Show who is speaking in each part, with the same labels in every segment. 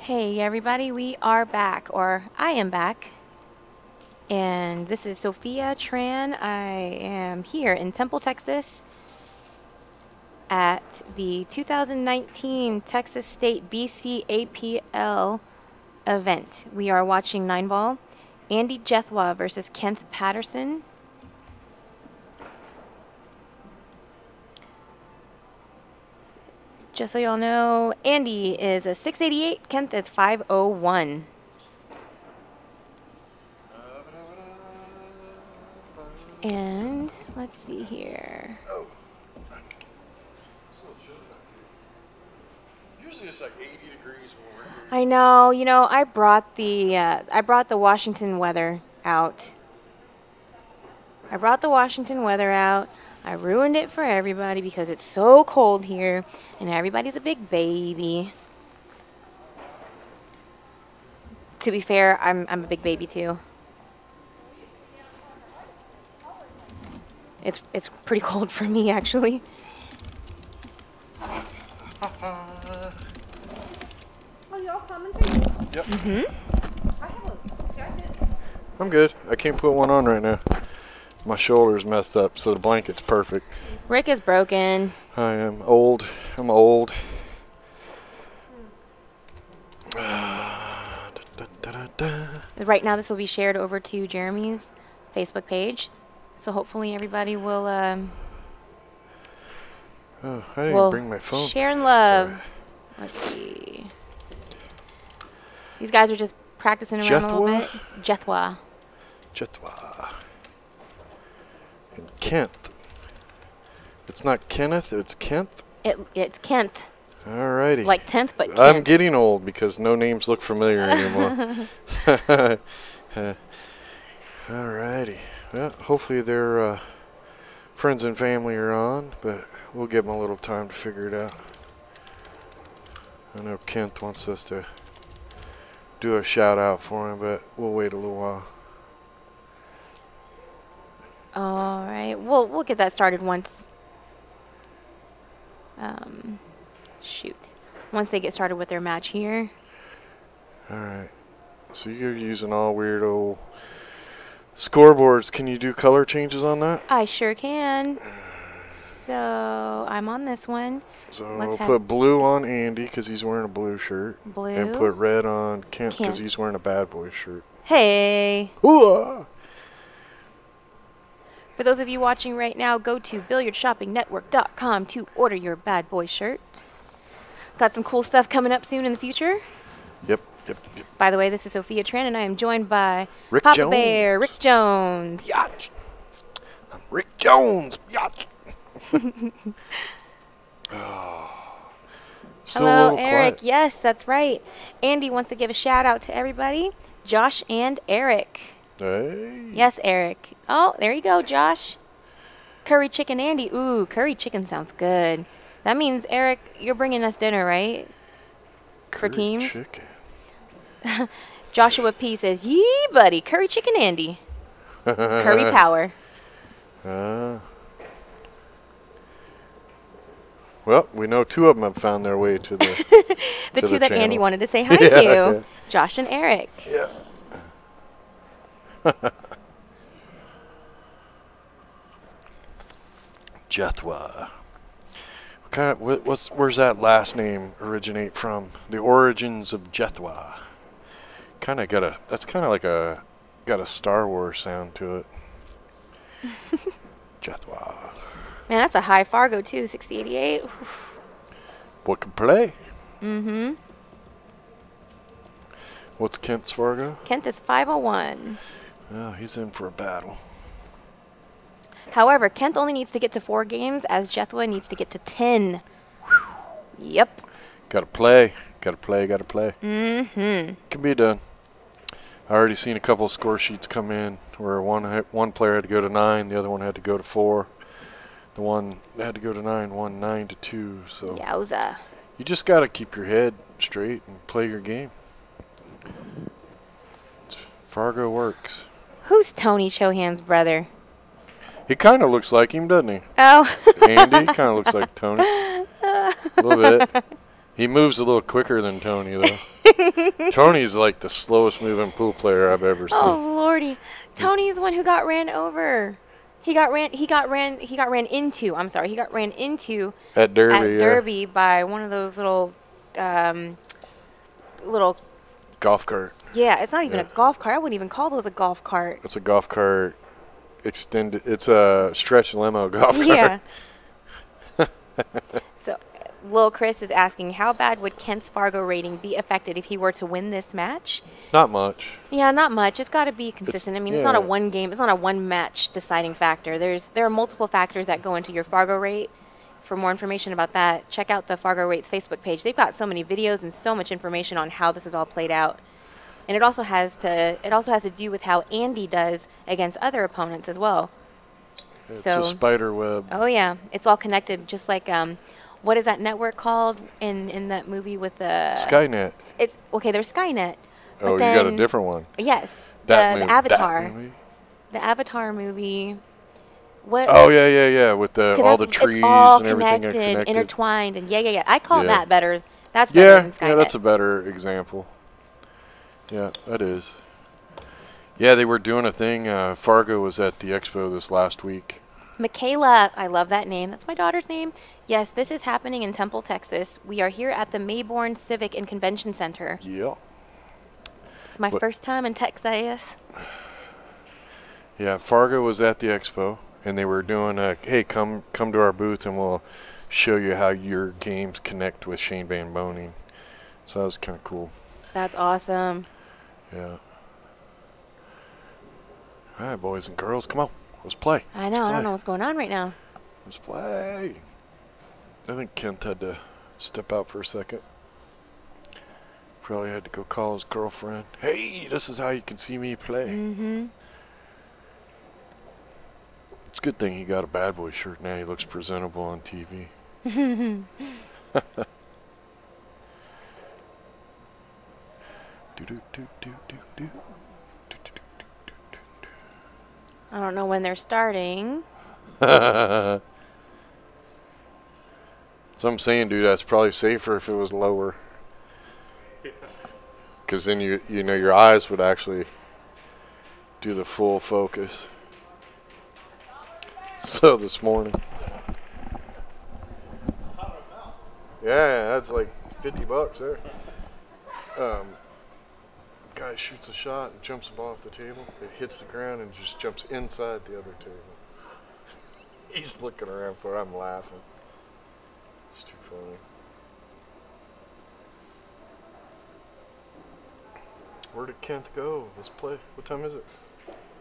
Speaker 1: Hey everybody, we are back, or I am back, and this is Sophia Tran. I am here in Temple, Texas at the 2019 Texas State BCAPL event. We are watching 9-ball, Andy Jethwa versus Kenth Patterson. Just so y'all know, Andy is a 688, Kenth is 501. And let's see here.
Speaker 2: Oh. Usually it's like 80 degrees when we're here.
Speaker 1: I know, I brought the Washington weather out. I ruined it for everybody because it's so cold here and everybody's a big baby. To be fair, I'm a big baby too. It's pretty cold for me actually.
Speaker 3: Are y'all coming too?
Speaker 2: Yep.
Speaker 3: I have a jacket.
Speaker 2: I'm good. I can't put one on right now. My shoulder's messed up, so the blanket's perfect.
Speaker 1: Rick is broken.
Speaker 2: I am old. I'm old.
Speaker 1: Right now this will be shared over to Jeremy's Facebook page. So hopefully everybody will
Speaker 2: Oh, I didn't bring my phone.
Speaker 1: share and love.
Speaker 2: Sorry.
Speaker 1: Let's see. These guys are just practicing around a little bit. Jethwa.
Speaker 2: Jethwa. And Kenth. It's not Kenneth, it's Kenth?
Speaker 1: It's Kenth.
Speaker 2: Alrighty.
Speaker 1: Like 10th, but Kenth.
Speaker 2: I'm getting old because no names look familiar anymore. Alrighty. Well, hopefully their friends and family are on, but we'll give them a little time to figure it out. I know Kenth wants us to do a shout out for him, but we'll wait a little while.
Speaker 1: All right. We'll get that started once. Once they get started with their match here.
Speaker 2: Alright. So you're using all weird old scoreboards. Can you do color changes on that?
Speaker 1: I sure can. So I'm on this one.
Speaker 2: So
Speaker 1: Let's
Speaker 2: we'll put blue on Andy because he's wearing a blue shirt.
Speaker 1: Blue.
Speaker 2: And put red on Kenth because he's wearing a Bad Boys shirt.
Speaker 1: Hey.
Speaker 2: Ooh-ah!
Speaker 1: For those of you watching right now, go to billiardshoppingnetwork.com to order your Bad Boy shirt. Got some cool stuff coming up soon in the future.
Speaker 2: Yep.
Speaker 1: By the way, this is Sophia Tran, and I am joined by
Speaker 2: Rick
Speaker 1: Papa
Speaker 2: Jones.
Speaker 1: Bear, Rick Jones.
Speaker 2: Biatch. I'm Rick Jones. Biatch. Still a
Speaker 1: Hello,
Speaker 2: little
Speaker 1: Eric.
Speaker 2: quiet.
Speaker 1: Yes, that's right. Andy wants to give a shout out to everybody. Josh and Eric.
Speaker 2: Hey.
Speaker 1: Yes, Eric. Oh, there you go, Josh. Curry chicken Andy. Ooh, curry chicken sounds good. That means, Eric, you're bringing us dinner, right? For
Speaker 2: Curry
Speaker 1: teams?
Speaker 2: chicken.
Speaker 1: Joshua P says, yee, buddy, curry chicken Andy. Curry power.
Speaker 2: Well, we know two of them have found their way to the
Speaker 1: The
Speaker 2: to
Speaker 1: two that
Speaker 2: channel.
Speaker 1: Andy wanted to say hi
Speaker 2: Yeah,
Speaker 1: to.
Speaker 2: yeah.
Speaker 1: Josh and Eric.
Speaker 2: Yeah. Jethwa. Where's that last name originate from? The origins of Jethwa. That's kind of like got a Star Wars sound to it. Jethwa.
Speaker 1: Man, that's a high Fargo too, 6088.
Speaker 2: What can play?
Speaker 1: Mm-hmm.
Speaker 2: What's Kenth's Fargo?
Speaker 1: Kenth is 501.
Speaker 2: Oh, he's in for a battle.
Speaker 1: However, Kenth only needs to get to 4 games, as Jethwa needs to get to 10. Yep.
Speaker 2: Gotta play.
Speaker 1: Mm-hmm.
Speaker 2: Can be done. I already seen a couple of score sheets come in where one player had to go to 9, the other one had to go to 4. The one that had to go to 9 won 9-2. So
Speaker 1: Yowza.
Speaker 2: you just gotta keep your head straight and play your game. Fargo works.
Speaker 1: Who's Tony Chohan's brother?
Speaker 2: He kind of looks like him, doesn't he?
Speaker 1: Oh.
Speaker 2: Andy kind of looks like Tony. A little bit. He moves a little quicker than Tony, though. Tony's like the slowest moving pool player I've ever seen.
Speaker 1: Oh lordy, Tony's the one who got ran over. He got ran into. I'm sorry, he got ran into
Speaker 2: At Derby,
Speaker 1: at Derby by one of those little little.
Speaker 2: Golf cart.
Speaker 1: Yeah, it's not even
Speaker 2: Yeah.
Speaker 1: a golf cart. I wouldn't even call those a golf cart.
Speaker 2: It's a golf cart extended. It's a stretch limo golf cart.
Speaker 1: Yeah. So, Lil Chris is asking, how bad would Kenth's Fargo rating be affected if he were to win this match?
Speaker 2: Not much.
Speaker 1: Yeah, not much. It's got to be consistent. I mean, it's not a
Speaker 2: yeah.
Speaker 1: one game. It's not a one match deciding factor. There are multiple factors that go into your Fargo rate. For more information about that, check out the Fargo Rates Facebook page. They've got so many videos and so much information on how this is all played out. And it also has to do with how Andy does against other opponents as well.
Speaker 2: It's
Speaker 1: So-
Speaker 2: a spider web.
Speaker 1: Oh yeah, it's all connected. Just like what is that network called in that movie with the
Speaker 2: Skynet.
Speaker 1: It's okay. There's Skynet. But
Speaker 2: Oh, you got a
Speaker 1: then-
Speaker 2: different one.
Speaker 1: Yes,
Speaker 2: That
Speaker 1: the
Speaker 2: movie.
Speaker 1: Avatar.
Speaker 2: That movie?
Speaker 1: The Avatar movie. What?
Speaker 2: Oh yeah. With the
Speaker 1: 'cause
Speaker 2: all the
Speaker 1: that's-
Speaker 2: trees
Speaker 1: it's all
Speaker 2: and everything are connected.
Speaker 1: intertwined, and yeah. I call
Speaker 2: Yeah.
Speaker 1: that better. That's better
Speaker 2: Yeah,
Speaker 1: than Skynet.
Speaker 2: that's a better example. Yeah, that is. Yeah, they were doing a thing. Fargo was at the expo this last week.
Speaker 1: Michaela, I love that name. That's my daughter's name. Yes, this is happening in Temple, Texas. We are here at the Mayborn Civic and Convention Center.
Speaker 2: Yeah.
Speaker 1: It's my first time in Texas.
Speaker 2: Yeah, Fargo was at the expo, and they were doing a, hey, come to our booth, and we'll show you how your games connect with Shane Van Boning. So that was kind of cool.
Speaker 1: That's awesome.
Speaker 2: Yeah. All right, boys and girls, come on. Let's play.
Speaker 1: I know. I don't know what's going on right now.
Speaker 2: Let's play. I think Kenth had to step out for a second. Probably had to go call his girlfriend. Hey, this is how you can see me play.
Speaker 1: Mm-hmm.
Speaker 2: It's a good thing he got a Bad Boy shirt now. He looks presentable on TV.
Speaker 1: I don't know when they're starting.
Speaker 2: So I'm saying, dude, that's probably safer if it was lower. Because then you know your eyes would actually do the full focus. So this morning. Yeah, that's like $50 there. Guy shoots a shot and jumps the ball off the table. It hits the ground and just jumps inside the other table. He's looking around for it. I'm laughing. It's too funny. Where did Kenth go? Let's play. What time is it?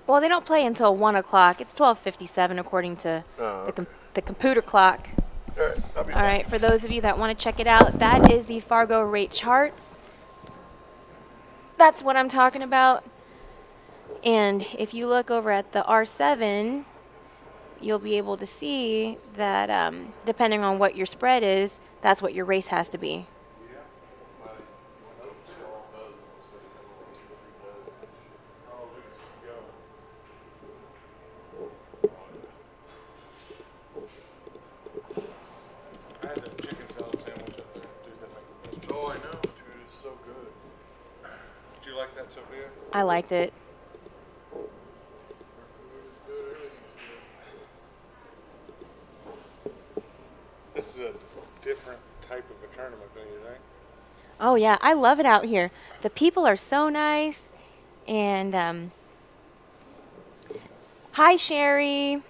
Speaker 1: Well, they don't play until 1 o'clock. It's 12:57 according to the computer clock.
Speaker 2: All right, I'll be
Speaker 1: All
Speaker 2: back.
Speaker 1: right, for those of you that want to check it out, that is the Fargo rate charts. That's what I'm talking about. And if you look over at the R7, you'll be able to see that depending on what your spread is, that's what your race has to be.
Speaker 2: I had the chicken salad sandwich up there. Dude, that make the best. Oh, I know, dude. It's so good. Did you like that, Sophia?
Speaker 1: I liked it.
Speaker 4: This is a different type of a tournament, don't you think?
Speaker 1: Oh yeah, I love it out here. The people are so nice, and hi Sherry.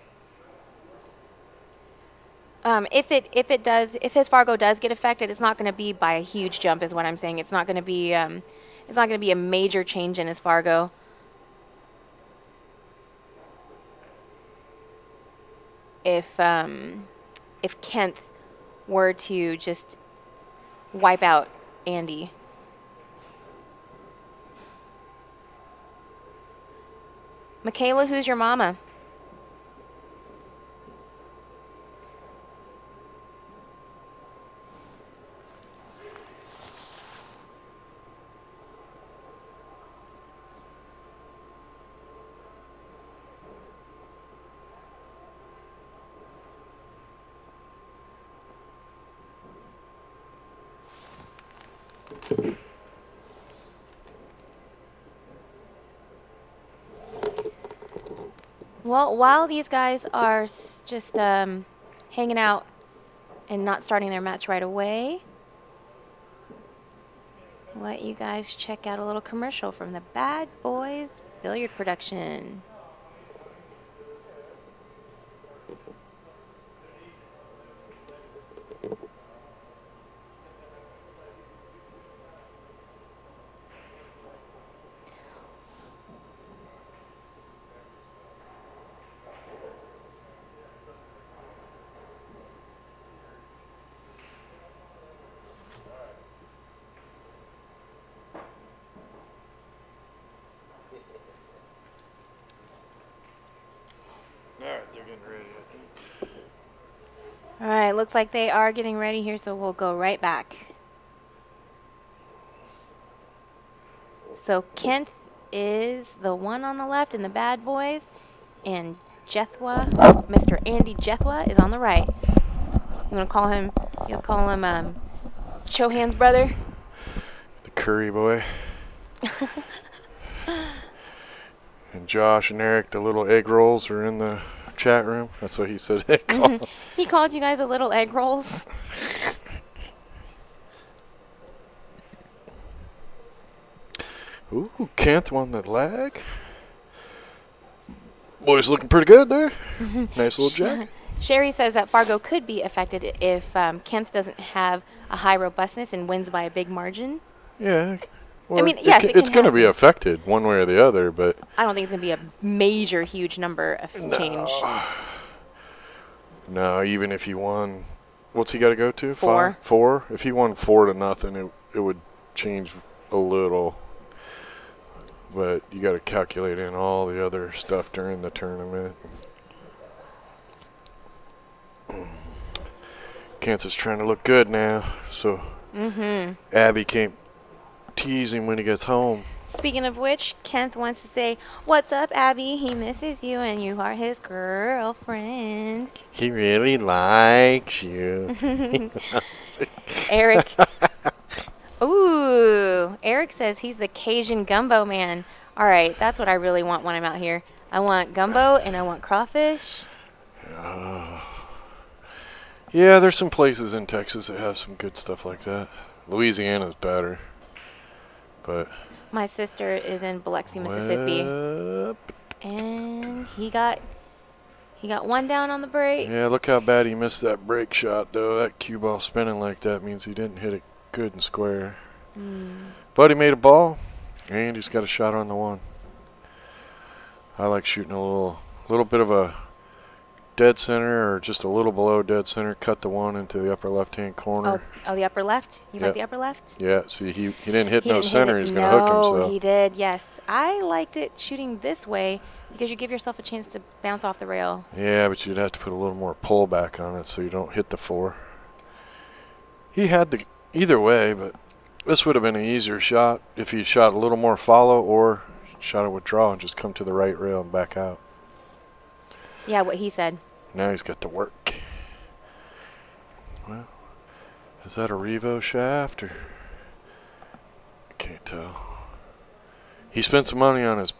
Speaker 1: If his Fargo does get affected, it's not going to be by a huge jump, is what I'm saying. It's not going to be a major change in his Fargo. If Kenth were to just wipe out Andy. Michaela, who's your mama? Well, while these guys are just hanging out and not starting their match right away, let you guys check out a little commercial from the Bad Boys Billiard Production.
Speaker 2: All right, they're getting ready, I think.
Speaker 1: All right, looks like they are getting ready here, so we'll go right back. So Kenth is the one on the left in the Bad Boys, and Jethwa, Mr. Andy Jethwa, is on the right. You want to call him? You'll call him Chohan's brother.
Speaker 2: The Curry boy. And Josh and Eric, the little egg rolls, are in the chat room. That's what he said.
Speaker 1: He called you guys the little egg rolls.
Speaker 2: Ooh, Kenth won that leg. Boy's looking pretty good there. Nice little jacket.
Speaker 1: Sherry says that Fargo could be affected if Kenth doesn't have a high robustness and wins by a big margin.
Speaker 2: Yeah. Well,
Speaker 1: I mean, yes,
Speaker 2: it's going to be affected one way or the other, but
Speaker 1: I don't think it's going to be a major, huge number of change.
Speaker 2: No, even if he won, what's he got to go to?
Speaker 1: 4.
Speaker 2: 4? If he won 4-0, it would change a little. But you got to calculate in all the other stuff during the tournament. Kenth is trying to look good now, so Abby can't tease him when he gets home.
Speaker 1: Speaking of which, Kenth wants to say, "What's up, Abby? He misses you, and you are his girlfriend."
Speaker 2: He really likes you.
Speaker 1: Eric. Ooh, Eric says he's the Cajun gumbo man. All right, that's what I really want when I'm out here. I want gumbo and I want crawfish.
Speaker 2: Yeah, there's some places in Texas that have some good stuff like that. Louisiana's better, but
Speaker 1: my sister is in Biloxi, Mississippi, and he got one down on the break.
Speaker 2: Yeah, look how bad he missed that break shot, though. That cue ball spinning like that means he didn't hit it good and square. But he made a ball, and he's got a shot on the one. I like shooting a little bit of a dead center or just a little below dead center, cut the one into the upper left-hand corner.
Speaker 1: Oh, the upper left? You like the upper left?
Speaker 2: Yeah, see, he didn't hit no center. He's going to hook himself.
Speaker 1: No, he did, yes. I liked it shooting this way because you give yourself a chance to bounce off the rail.
Speaker 2: Yeah, but you'd have to put a little more pull back on it so you don't hit the 4. He had to either way, but this would have been an easier shot if he shot a little more follow or shot it with draw and just come to the right rail and back out.
Speaker 1: Yeah, what he said.
Speaker 2: Now he's got to work. Well, is that a Revo shaft or? I can't tell. He spent some money on his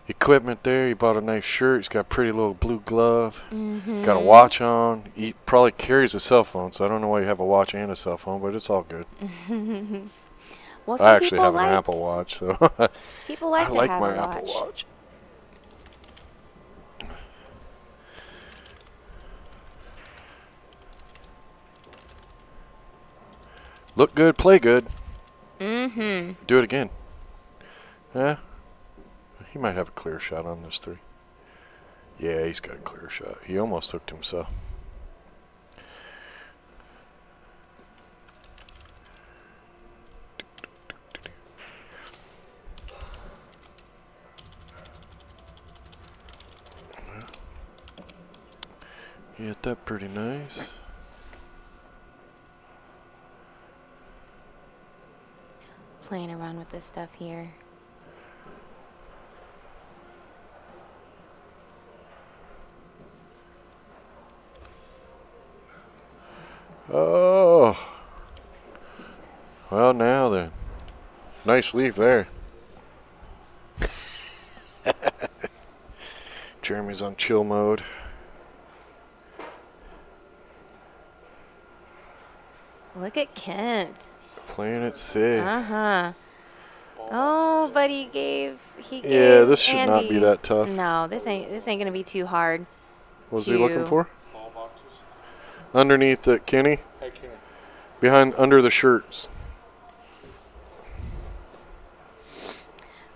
Speaker 2: equipment there. He bought a nice shirt. He's got a pretty little blue glove. Got a watch on. He probably carries a cell phone, so I don't know why you have a watch and a cell phone, but it's all good.
Speaker 1: Well,
Speaker 2: I actually have an Apple Watch, so
Speaker 1: people like
Speaker 2: I like
Speaker 1: have
Speaker 2: my
Speaker 1: a watch.
Speaker 2: Apple Watch. Look good, play good. Do it again. Yeah. He might have a clear shot on this 3. Yeah, he's got a clear shot. He almost hooked himself. He hit that pretty nice.
Speaker 1: Playing around with this stuff here.
Speaker 2: Oh. Well, now then. Nice leaf there. Jeremy's on chill mode.
Speaker 1: Look at Kenth.
Speaker 2: Playing it safe.
Speaker 1: Oh, but he gave
Speaker 2: Yeah, this should
Speaker 1: Andy.
Speaker 2: not be that tough.
Speaker 1: No, this ain't gonna be too hard.
Speaker 2: What's he looking for?
Speaker 4: Ball boxes.
Speaker 2: Underneath it, Kenny.
Speaker 4: Hey, Kenny.
Speaker 2: Behind, under the shirts.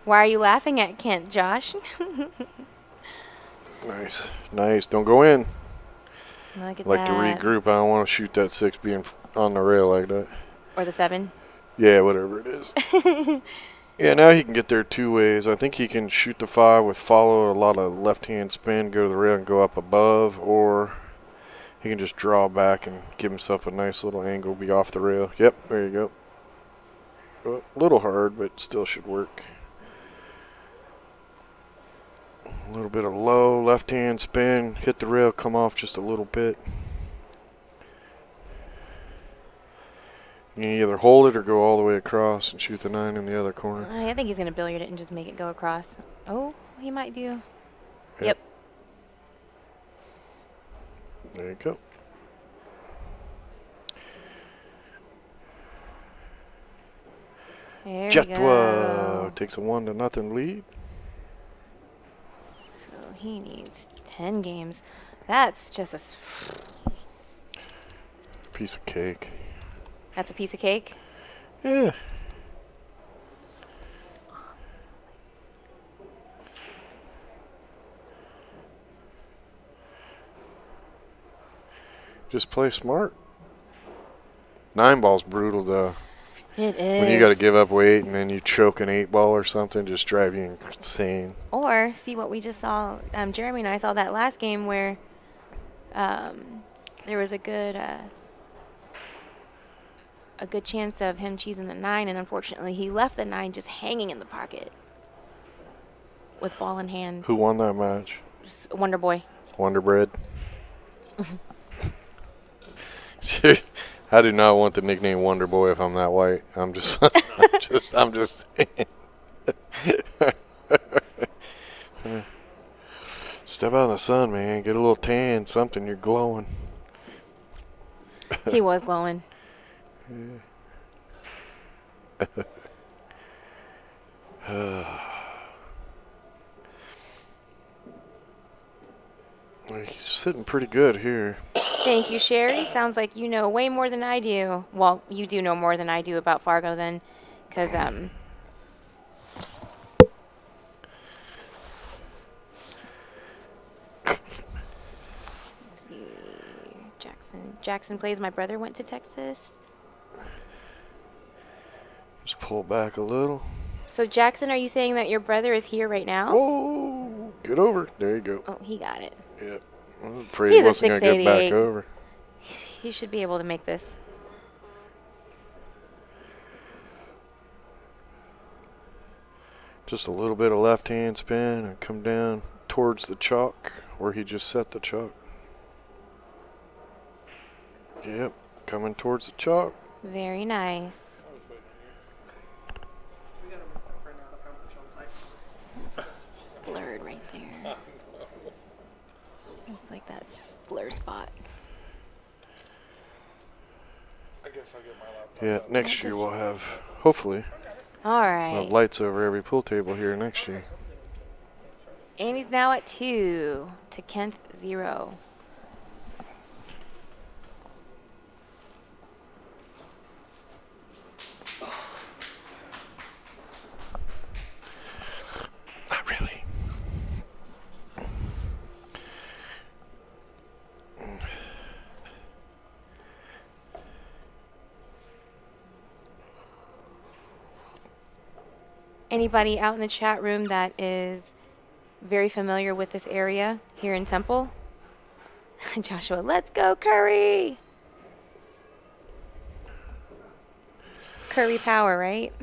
Speaker 1: Why are you laughing at Kenth, Josh?
Speaker 2: Nice, nice. Don't go in.
Speaker 1: Look at
Speaker 2: Like to
Speaker 1: that.
Speaker 2: regroup. I don't want to shoot that 6 being on the rail like that.
Speaker 1: Or the 7.
Speaker 2: Yeah, whatever it is. Yeah, now he can get there 2 ways. I think he can shoot the 5 with follow a lot of left-hand spin, go to the rail and go up above, or he can just draw back and give himself a nice little angle, be off the rail. Yep, there you go. Well, a little hard, but still should work. A little bit of low left-hand spin, hit the rail, come off just a little bit. You can either hold it or go all the way across and shoot the 9 in the other corner.
Speaker 1: I think he's going to billiard it and just make it go across. Oh, he might do. Yep.
Speaker 2: There you go.
Speaker 1: There we
Speaker 2: Jethwa
Speaker 1: go.
Speaker 2: takes a 1-0 lead.
Speaker 1: So he needs 10 games. That's just a...
Speaker 2: Piece of cake.
Speaker 1: That's a piece of cake.
Speaker 2: Yeah. Just play smart. 9 ball's brutal though.
Speaker 1: It is.
Speaker 2: When you got to give up weight and then you choke an 8 ball or something, just drive you insane.
Speaker 1: Or see what we just saw. Jeremy and I saw that last game where there was a good chance of him cheesing the 9, and unfortunately he left the 9 just hanging in the pocket with ball in hand.
Speaker 2: Who won that match?
Speaker 1: Just Wonder Boy.
Speaker 2: Wonder Bread. I do not want the nickname Wonder Boy if I'm that white. I'm just I'm just saying. Step out in the sun, man. Get a little tan, something. You're glowing.
Speaker 1: He was glowing. He's sitting pretty good here. Thank you, Sherry. Sounds like you know way more than I do. Well, you do know more than I do about Fargo then, because let's see. Jackson plays. My brother went to Texas.
Speaker 2: Just pull back a little.
Speaker 1: So Jackson, are you saying that your brother is here right now?
Speaker 2: Oh, get over. There you go.
Speaker 1: Oh, he got it.
Speaker 2: Yep. I was afraid
Speaker 1: He's
Speaker 2: he
Speaker 1: a
Speaker 2: wasn't going to get back
Speaker 1: 688.
Speaker 2: over.
Speaker 1: He should be able to make this.
Speaker 2: Just a little bit of left hand spin and come down towards the chalk where he just set the chalk. Yep, coming towards the chalk.
Speaker 1: Very nice.
Speaker 3: We got to print out how much on site.
Speaker 1: Blurred right there. It's like that blur spot.
Speaker 4: I guess I'll get my laptop.
Speaker 2: Yeah,
Speaker 4: out.
Speaker 2: next year we'll have, hopefully,
Speaker 1: All
Speaker 2: we'll
Speaker 1: right.
Speaker 2: have lights over every pool table here next year.
Speaker 1: And he's now at 2 to Kenth 0.
Speaker 2: Not really.
Speaker 1: Anybody out in the chat room that is very familiar with this area here in Temple? Joshua, let's go Curry! Curry power, right?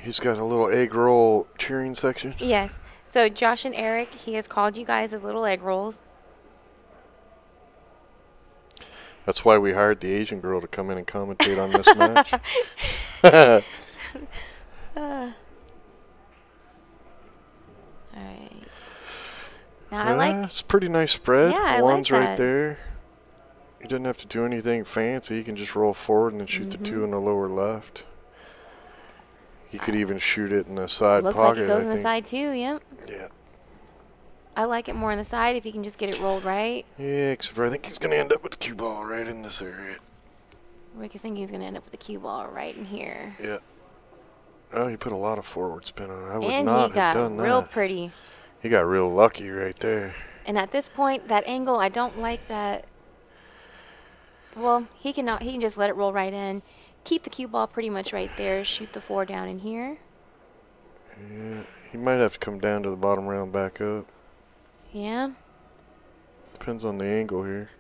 Speaker 2: He's got a little egg roll cheering section.
Speaker 1: Yes. So Josh and Eric, he has called you guys as little egg rolls.
Speaker 2: That's why we hired the Asian girl to come in and commentate on this match.
Speaker 1: All right. Now I like.
Speaker 2: It's a pretty nice spread.
Speaker 1: Yeah, I
Speaker 2: One's
Speaker 1: like
Speaker 2: right
Speaker 1: that.
Speaker 2: there. He doesn't have to do anything fancy. He can just roll forward and then shoot the 2 in the lower left. He could even shoot it in the side
Speaker 1: Looks
Speaker 2: pocket,
Speaker 1: like it goes
Speaker 2: I
Speaker 1: in the
Speaker 2: think.
Speaker 1: side too. Yep.
Speaker 2: Yeah.
Speaker 1: I like it more on the side if you can just get it rolled right.
Speaker 2: Yeah, except for I think he's going to end up with the cue ball right in this area.
Speaker 1: Rick is thinking he's going to end up with the cue ball right in here.
Speaker 2: Yeah. Oh, he put a lot of forward spin on it. I would
Speaker 1: And
Speaker 2: not
Speaker 1: he got
Speaker 2: have done
Speaker 1: real
Speaker 2: that.
Speaker 1: pretty.
Speaker 2: He got real lucky right there.
Speaker 1: And at this point, that angle, I don't like that. Well, he can just let it roll right in. Keep the cue ball pretty much right there. Shoot the 4 down in here.
Speaker 2: Yeah, he might have to come down to the bottom round back up.
Speaker 1: Yeah.
Speaker 2: Depends on the angle here.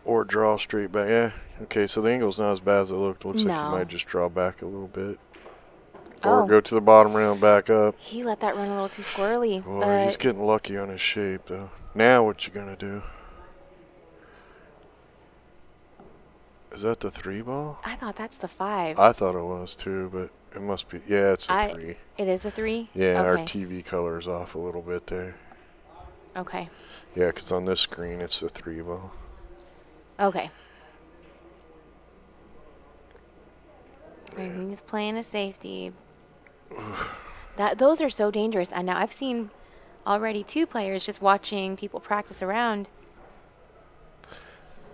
Speaker 2: Or draw straight back. Yeah. Okay, so the angle's not as bad as it looked. Looks like he might just draw back a little bit. Or go to the bottom round back up.
Speaker 1: He let that run a little too squirrely.
Speaker 2: Boy, he's getting lucky on his shape, though. Now what you going to do? Is that the 3 ball?
Speaker 1: I thought that's the 5.
Speaker 2: I thought it was, too, but it must be. Yeah, it's the 3.
Speaker 1: It is the 3?
Speaker 2: Yeah,
Speaker 1: okay.
Speaker 2: our TV color is off a little bit there.
Speaker 1: Okay.
Speaker 2: Yeah, because on this screen, it's the 3 ball.
Speaker 1: Okay. And he's playing a safety. Those are so dangerous. And now I've seen already 2 players just watching people practice around.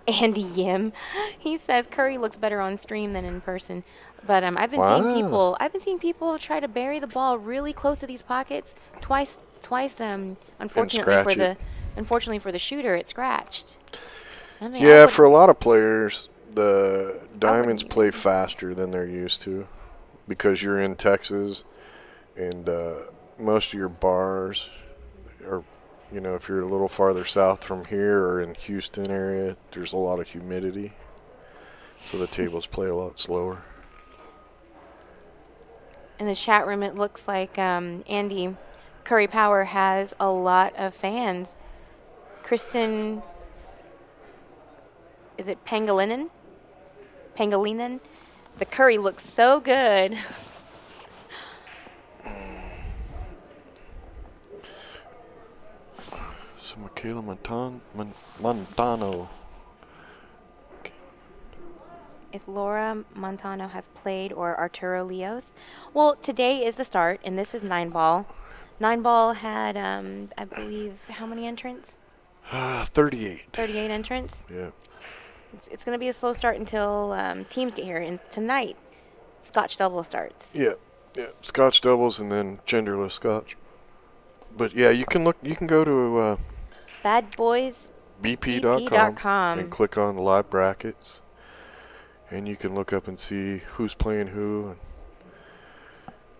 Speaker 1: Andy Yim, he says Curry looks better on stream than in person. But I've been seeing people try to bury the ball really close to these pockets. Twice. Unfortunately for the shooter, it scratched. I mean,
Speaker 2: yeah, for a lot of players, the diamonds play faster than they're used to because you're in Texas, and most of your bars are, you know, if you're a little farther south from here or in Houston area, there's a lot of humidity, so the tables play a lot slower.
Speaker 1: In the chat room, it looks like Andy Curry Power has a lot of fans. Kristen, is it Pangolinan? The curry looks so good.
Speaker 2: So Michaela Montano.
Speaker 1: If Laura Montano has played or Arturo Leos. Well, today is the start, and this is 9-ball. 9-ball had, I believe, how many entrants?
Speaker 2: 38.
Speaker 1: 38 entrants?
Speaker 2: Yeah.
Speaker 1: It's going to be a slow start until teams get here. And tonight, Scotch double starts.
Speaker 2: Yeah. Scotch doubles and then genderless Scotch. But yeah, you can go to
Speaker 1: BadBoys
Speaker 2: BP.com and click on the live brackets, and you can look up and see who's playing who. And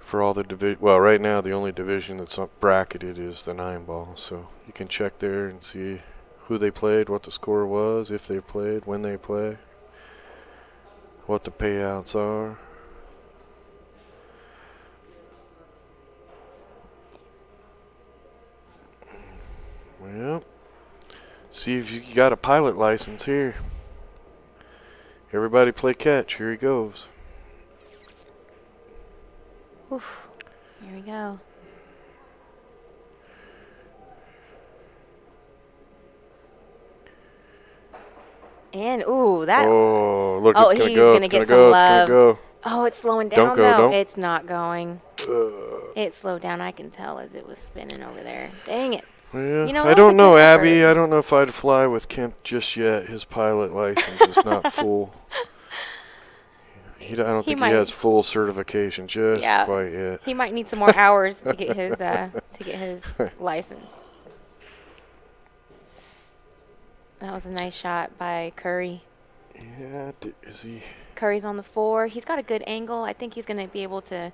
Speaker 2: for all the division, well, right now the only division that's not bracketed is the 9-ball, so you can check there and see who they played, what the score was, if they played, when they play, what the payouts are. Well, see if you got a pilot license here. Everybody play catch. Here he goes.
Speaker 1: Oof. Here we go. And, ooh, that.
Speaker 2: Oh, look,
Speaker 1: oh,
Speaker 2: it's going to
Speaker 1: he's
Speaker 2: go.
Speaker 1: Gonna
Speaker 2: It's going
Speaker 1: get
Speaker 2: to go.
Speaker 1: some
Speaker 2: It's going
Speaker 1: love.
Speaker 2: to go.
Speaker 1: Oh, it's slowing down,
Speaker 2: Don't go,
Speaker 1: though.
Speaker 2: don't.
Speaker 1: It's not going. It slowed down. I can tell as it was spinning over there. Dang it.
Speaker 2: Well,
Speaker 1: You know,
Speaker 2: I
Speaker 1: that was
Speaker 2: don't
Speaker 1: a
Speaker 2: know,
Speaker 1: good
Speaker 2: Abby.
Speaker 1: effort.
Speaker 2: I don't know if I'd fly with Kenth just yet. His pilot license is not full. I don't think he has full certification just quite yet.
Speaker 1: He might need some more hours to get his license. That was a nice shot by Curry.
Speaker 2: Yeah, is he?
Speaker 1: Curry's on the 4. He's got a good angle. I think he's going to be able to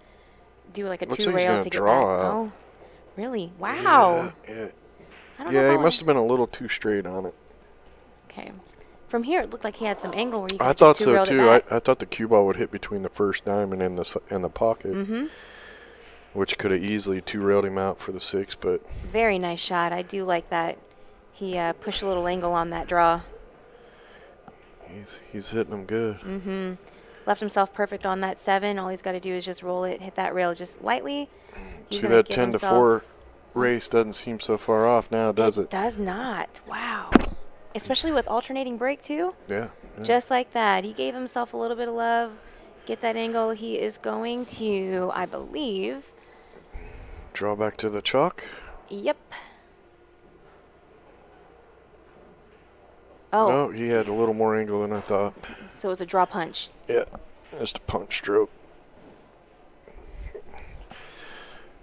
Speaker 1: do like a
Speaker 2: Looks
Speaker 1: 2
Speaker 2: like he's
Speaker 1: rail
Speaker 2: gonna
Speaker 1: to get
Speaker 2: draw
Speaker 1: back.
Speaker 2: out.
Speaker 1: Oh, really? Wow.
Speaker 2: Yeah.
Speaker 1: I don't know
Speaker 2: Yeah,
Speaker 1: if
Speaker 2: he must have been a little too straight on it.
Speaker 1: Okay. From here, it looked like he had some angle where you could
Speaker 2: I
Speaker 1: just
Speaker 2: thought
Speaker 1: 2
Speaker 2: so
Speaker 1: railed
Speaker 2: too.
Speaker 1: it back.
Speaker 2: I thought the cue ball would hit between the first diamond and the pocket, which could have easily 2 railed him out for the 6. But
Speaker 1: Very nice shot. I do like that. He pushed a little angle on that draw.
Speaker 2: he's hitting them good.
Speaker 1: left himself perfect on that 7. All he's got to do is just roll it, hit that rail just lightly. He's
Speaker 2: See,
Speaker 1: gonna
Speaker 2: that
Speaker 1: give
Speaker 2: 10 to
Speaker 1: himself-
Speaker 2: 4 race doesn't seem so far off now, does it?
Speaker 1: Does not. Wow. Especially with alternating brake too.
Speaker 2: Yeah.
Speaker 1: Just like that. He gave himself a little bit of love. Get that angle. He is going to, I believe.
Speaker 2: Draw back to the chalk.
Speaker 1: Yep. Oh.
Speaker 2: No, he had a little more angle than I thought.
Speaker 1: So it was a draw punch.
Speaker 2: Yeah, just a punch stroke.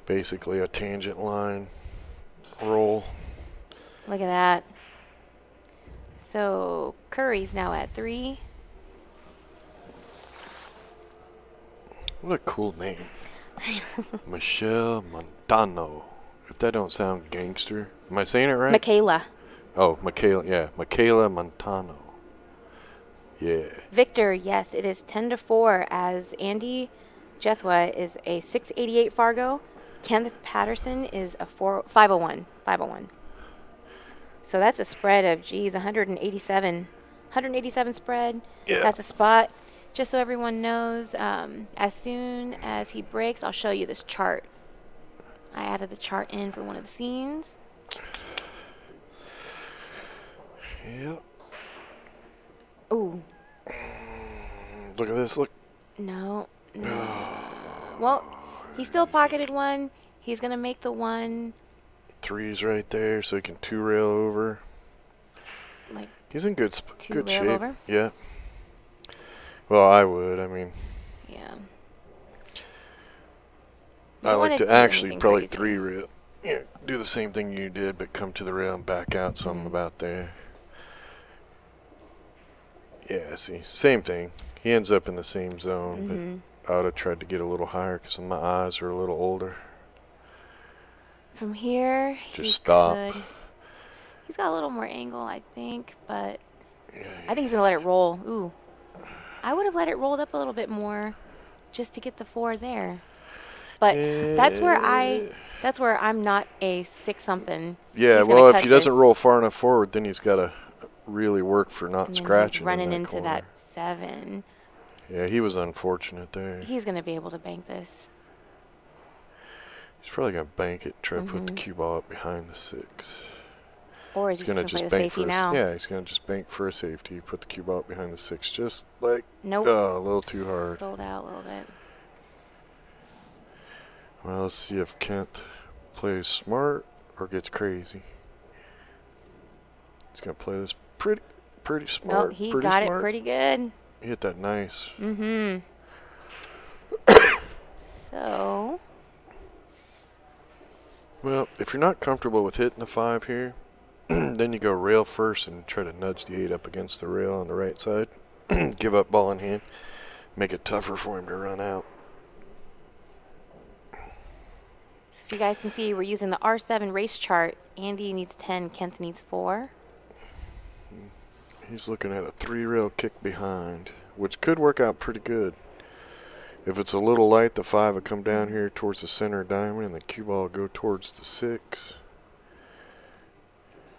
Speaker 2: Basically a tangent line roll.
Speaker 1: Look at that. So Curry's now at 3.
Speaker 2: What a cool name. Michelle Montano. If that don't sound gangster. Am I saying it right?
Speaker 1: Michaela.
Speaker 2: Oh, Michaela. Yeah, Michaela Montano. Yeah.
Speaker 1: Victor, yes, it is 10 to 4 as Andy Jethwa is a 688 Fargo. Kenth Patterson is a 501. 501. So that's a spread of, geez, 187. 187 spread.
Speaker 2: Yeah.
Speaker 1: That's a spot. Just so everyone knows, as soon as he breaks, I'll show you this chart. I added the chart in for one of the scenes.
Speaker 2: Yep.
Speaker 1: Ooh.
Speaker 2: Look at this. Look.
Speaker 1: No. Well, he still pocketed one. He's going to make the one.
Speaker 2: 3's right there, so he can 2-rail over.
Speaker 1: Like
Speaker 2: He's in good
Speaker 1: two-rail
Speaker 2: shape.
Speaker 1: over?
Speaker 2: Yeah. Well, I would. I mean,
Speaker 1: Yeah.
Speaker 2: I
Speaker 1: don't
Speaker 2: like
Speaker 1: wanna
Speaker 2: to
Speaker 1: do
Speaker 2: actually
Speaker 1: anything
Speaker 2: probably
Speaker 1: crazy.
Speaker 2: 3-rail. Yeah, do the same thing you did, but come to the rail and back out, so I'm about there. Yeah, see, same thing. He ends up in the same zone, but I would have tried to get a little higher because my eyes are a little older.
Speaker 1: From here,
Speaker 2: Just stop.
Speaker 1: could. He's got a little more angle, I think, but
Speaker 2: Yeah,
Speaker 1: I think he's going to let it roll. Ooh. I would have let it roll up a little bit more just to get the 4 there. But that's where I'm not a 6-something.
Speaker 2: Yeah,
Speaker 1: He's gonna
Speaker 2: well, if
Speaker 1: cut
Speaker 2: he doesn't
Speaker 1: this.
Speaker 2: roll far enough forward, then he's got to really work for not
Speaker 1: And then he's
Speaker 2: scratching.
Speaker 1: running
Speaker 2: in
Speaker 1: into
Speaker 2: corner.
Speaker 1: that 7.
Speaker 2: Yeah, he was unfortunate there.
Speaker 1: He's going to be able to bank this.
Speaker 2: He's probably going to bank it and try to put the cue ball up behind the 6.
Speaker 1: Or is
Speaker 2: He's
Speaker 1: he
Speaker 2: going
Speaker 1: just
Speaker 2: to
Speaker 1: going to
Speaker 2: just
Speaker 1: play the
Speaker 2: bank
Speaker 1: safety
Speaker 2: for
Speaker 1: now?
Speaker 2: yeah, he's going to just bank for a safety. Put the cue ball up behind the 6. Just like,
Speaker 1: Nope.
Speaker 2: a little too hard.
Speaker 1: Sold out a little bit.
Speaker 2: Well, let's see if Kenth plays smart or gets crazy. He's going to play this pretty smart.
Speaker 1: Oh, he
Speaker 2: pretty
Speaker 1: got
Speaker 2: smart.
Speaker 1: it pretty good.
Speaker 2: He hit that nice.
Speaker 1: So,
Speaker 2: Well, if you're not comfortable with hitting the 5 here, then you go rail first and try to nudge the 8 up against the rail on the right side. Give up ball in hand. Make it tougher for him to run out.
Speaker 1: if you guys can see, we're using the R7 race chart. Andy needs 10, Kenth needs 4.
Speaker 2: He's looking at a 3-rail kick behind, which could work out pretty good. If it's a little light, the 5 will come down here towards the center diamond, and the cue ball will go towards the 6.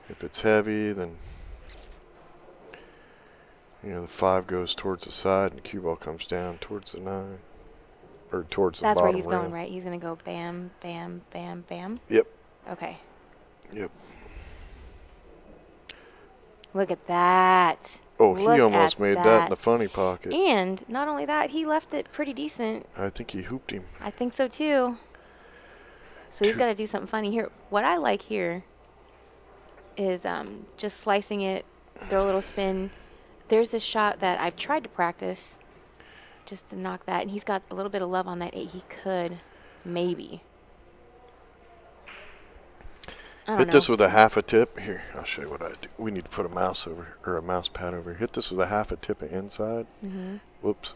Speaker 2: If it's heavy, then the 5 goes towards the side, and the cue ball comes down towards the 9, or towards the
Speaker 1: That's
Speaker 2: bottom
Speaker 1: where he's
Speaker 2: rail.
Speaker 1: going, right? He's going to go bam, bam, bam, bam.
Speaker 2: Yep.
Speaker 1: Okay.
Speaker 2: Yep.
Speaker 1: Look at that.
Speaker 2: Oh, he
Speaker 1: Look
Speaker 2: almost
Speaker 1: at
Speaker 2: made that in the funny pocket.
Speaker 1: And not only that, he left it pretty decent.
Speaker 2: I think he hooped him.
Speaker 1: I think so too. So he's got to do something funny here. What I like here is just slicing it, throw a little spin. There's this shot that I've tried to practice just to knock that, and he's got a little bit of love on that 8. He could, maybe. I don't
Speaker 2: Hit
Speaker 1: know.
Speaker 2: this with a half a tip. Here, I'll show you what I do. We need to put a mouse over, or a mouse pad over here. Hit this with a half a tip inside. Whoops.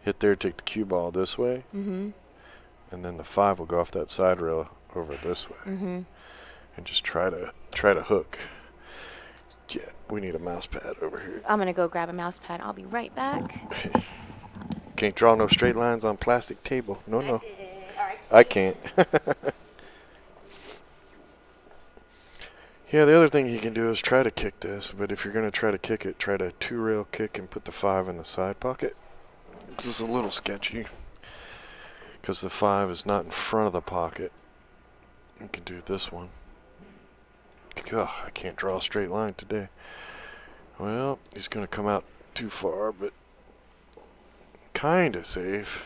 Speaker 2: Hit there, take the cue ball this way. And then the 5 will go off that side rail over this way. And just try to hook. Yeah, we need a mouse pad over here.
Speaker 1: I'm going to go grab a mouse pad. I'll be right back.
Speaker 2: Can't draw no straight lines on plastic table. No, no.
Speaker 1: All right.
Speaker 2: I can't. Yeah, the other thing you can do is try to kick this, but if you're going to try to kick it, try to 2-rail kick and put the 5 in the side pocket. This is a little sketchy because the 5 is not in front of the pocket. You can do this one. Ugh, I can't draw a straight line today. Well, he's going to come out too far, but kind of safe.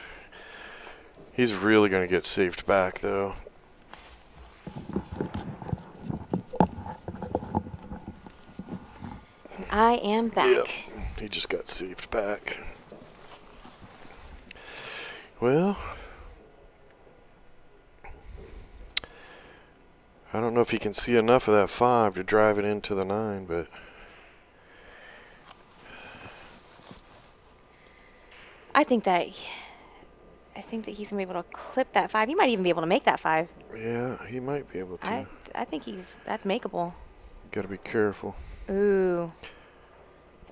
Speaker 2: He's really going to get saved back, though.
Speaker 1: I am back.
Speaker 2: Yep, he just got saved back. Well, I don't know if you can see enough of that 5 to drive it into the 9, but
Speaker 1: I think that he's gonna be able to clip that 5. He might even be able to make that 5.
Speaker 2: yeah, he might be able to.
Speaker 1: I think that's makeable.
Speaker 2: Gotta be careful.
Speaker 1: Ooh.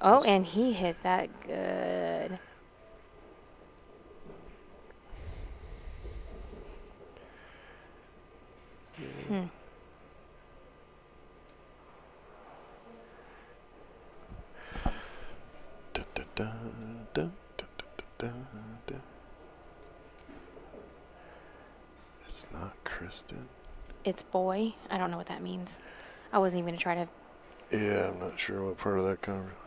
Speaker 1: Oh, and he hit that good.
Speaker 2: Da, da, da, da, da, da, da. It's not Kristen.
Speaker 1: It's boy. I don't know what that means. I wasn't even gonna try to.
Speaker 2: Yeah, I'm not sure what part of that conversation.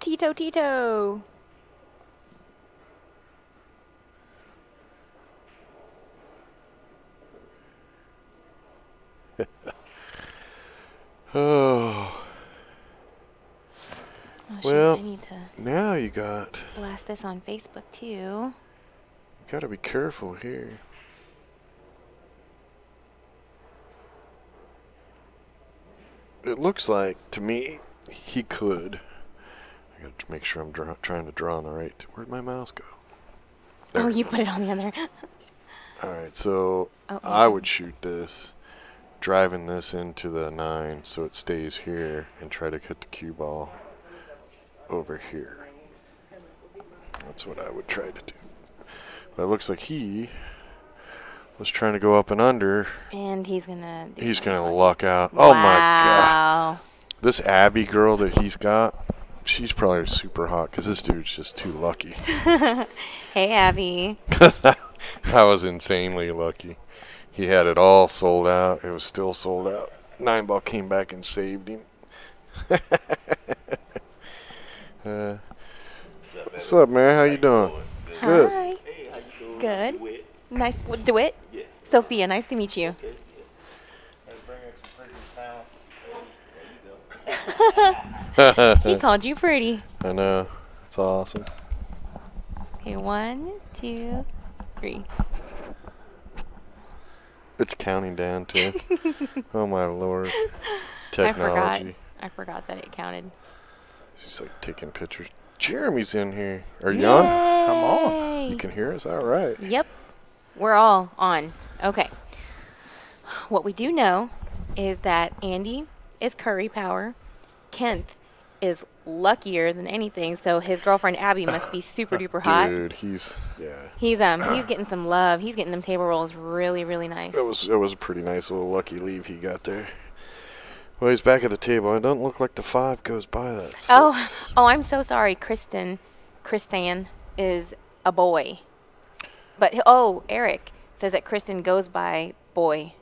Speaker 1: Tito.
Speaker 2: Oh.
Speaker 1: Oh, shoot,
Speaker 2: Well,
Speaker 1: I need to
Speaker 2: now you got.
Speaker 1: blast this on Facebook too.
Speaker 2: Gotta be careful here. It looks like, to me, he could. I gotta make sure I'm trying to draw on the right. Where'd my mouse go? There
Speaker 1: Oh,
Speaker 2: it
Speaker 1: you
Speaker 2: goes.
Speaker 1: put it on the other.
Speaker 2: Alright, so
Speaker 1: Oh,
Speaker 2: I
Speaker 1: yeah.
Speaker 2: would shoot this, driving this into the 9 so it stays here, and try to hit the cue ball over here. That's what I would try to do. But it looks like he was trying to go up and under.
Speaker 1: And he's gonna.
Speaker 2: He's gonna luck out. Oh my god!
Speaker 1: Wow.
Speaker 2: This Abby girl that he's got, she's probably super hot because this dude's just too lucky.
Speaker 1: Hey, Abby.
Speaker 2: Because I was insanely lucky. He had it all sold out. It was still sold out. 9-ball came back and saved him. What's up, man? How you doing? Good.
Speaker 1: Hi. Good. Nice. DeWitt?
Speaker 4: Yeah.
Speaker 1: Sophia, nice to meet you. He called you pretty.
Speaker 2: I know. It's awesome.
Speaker 1: Okay, 1, 2, 3.
Speaker 2: It's counting down too. Oh my lord. Technology.
Speaker 1: I forgot that it counted.
Speaker 2: She's like taking pictures. Jeremy's in here. Are you on?
Speaker 1: I'm
Speaker 2: on. You can hear us? All right.
Speaker 1: Yep. We're all on. Okay. What we do know is that Andy is curry power. Kenth is luckier than anything, so his girlfriend Abby must be super duper hot.
Speaker 2: Dude, he's
Speaker 1: He's getting some love. He's getting them table rolls really, really nice.
Speaker 2: It was a pretty nice little lucky leave he got there. Well, he's back at the table. It doesn't look like the 5 goes by that 6.
Speaker 1: Oh, I'm so sorry. Kristan is a boy. But, Eric says that Kristen goes by boy.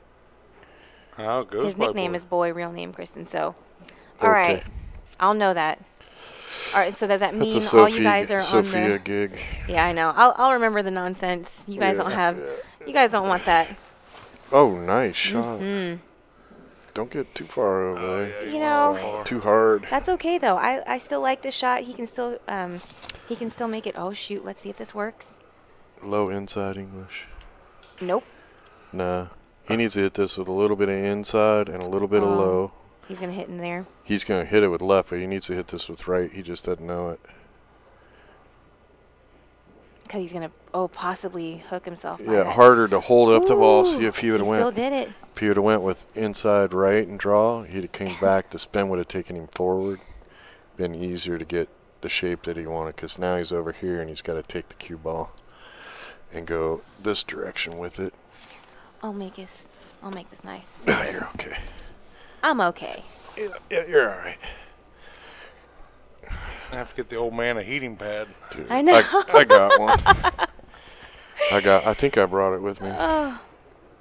Speaker 4: Oh, it goes
Speaker 1: His
Speaker 4: by
Speaker 1: nickname
Speaker 4: boy.
Speaker 1: is boy, real name Kristen. So,
Speaker 2: Okay.
Speaker 1: all right. I'll know that. All right, so does that mean
Speaker 2: That's a
Speaker 1: all you guys are
Speaker 2: Sophia
Speaker 1: on the...
Speaker 2: gig.
Speaker 1: Yeah, I know. I'll remember the nonsense. You guys don't have... You guys don't want that.
Speaker 2: Oh, nice shot.
Speaker 1: Mm.
Speaker 2: Don't get too far over there.
Speaker 1: You know,
Speaker 2: Too hard.
Speaker 1: that's okay though. I still like this shot. He can still make it. Oh shoot, let's see if this works.
Speaker 2: Low inside English.
Speaker 1: Nope.
Speaker 2: Nah. He needs to hit this with a little bit of inside and a little bit of low.
Speaker 1: He's gonna hit in there.
Speaker 2: He's going to hit it with left, but he needs to hit this with right. He just doesn't know it.
Speaker 1: Because he's gonna possibly hook himself. by
Speaker 2: Yeah,
Speaker 1: that.
Speaker 2: harder to hold up the ball. See
Speaker 1: Ooh,
Speaker 2: if he would have
Speaker 1: Still
Speaker 2: went.
Speaker 1: did it.
Speaker 2: If he would have went with inside right and draw, he'd have came back. The spin would have taken him forward. Been easier to get the shape that he wanted because now he's over here and he's got to take the cue ball and go this direction with it.
Speaker 1: I'll make this nice.
Speaker 2: Oh, you're okay.
Speaker 1: I'm okay.
Speaker 2: Yeah, you're all right.
Speaker 4: I have to get the old man a heating pad.
Speaker 2: Dude,
Speaker 1: I know.
Speaker 2: I got one. I think I brought it with me.
Speaker 1: Oh,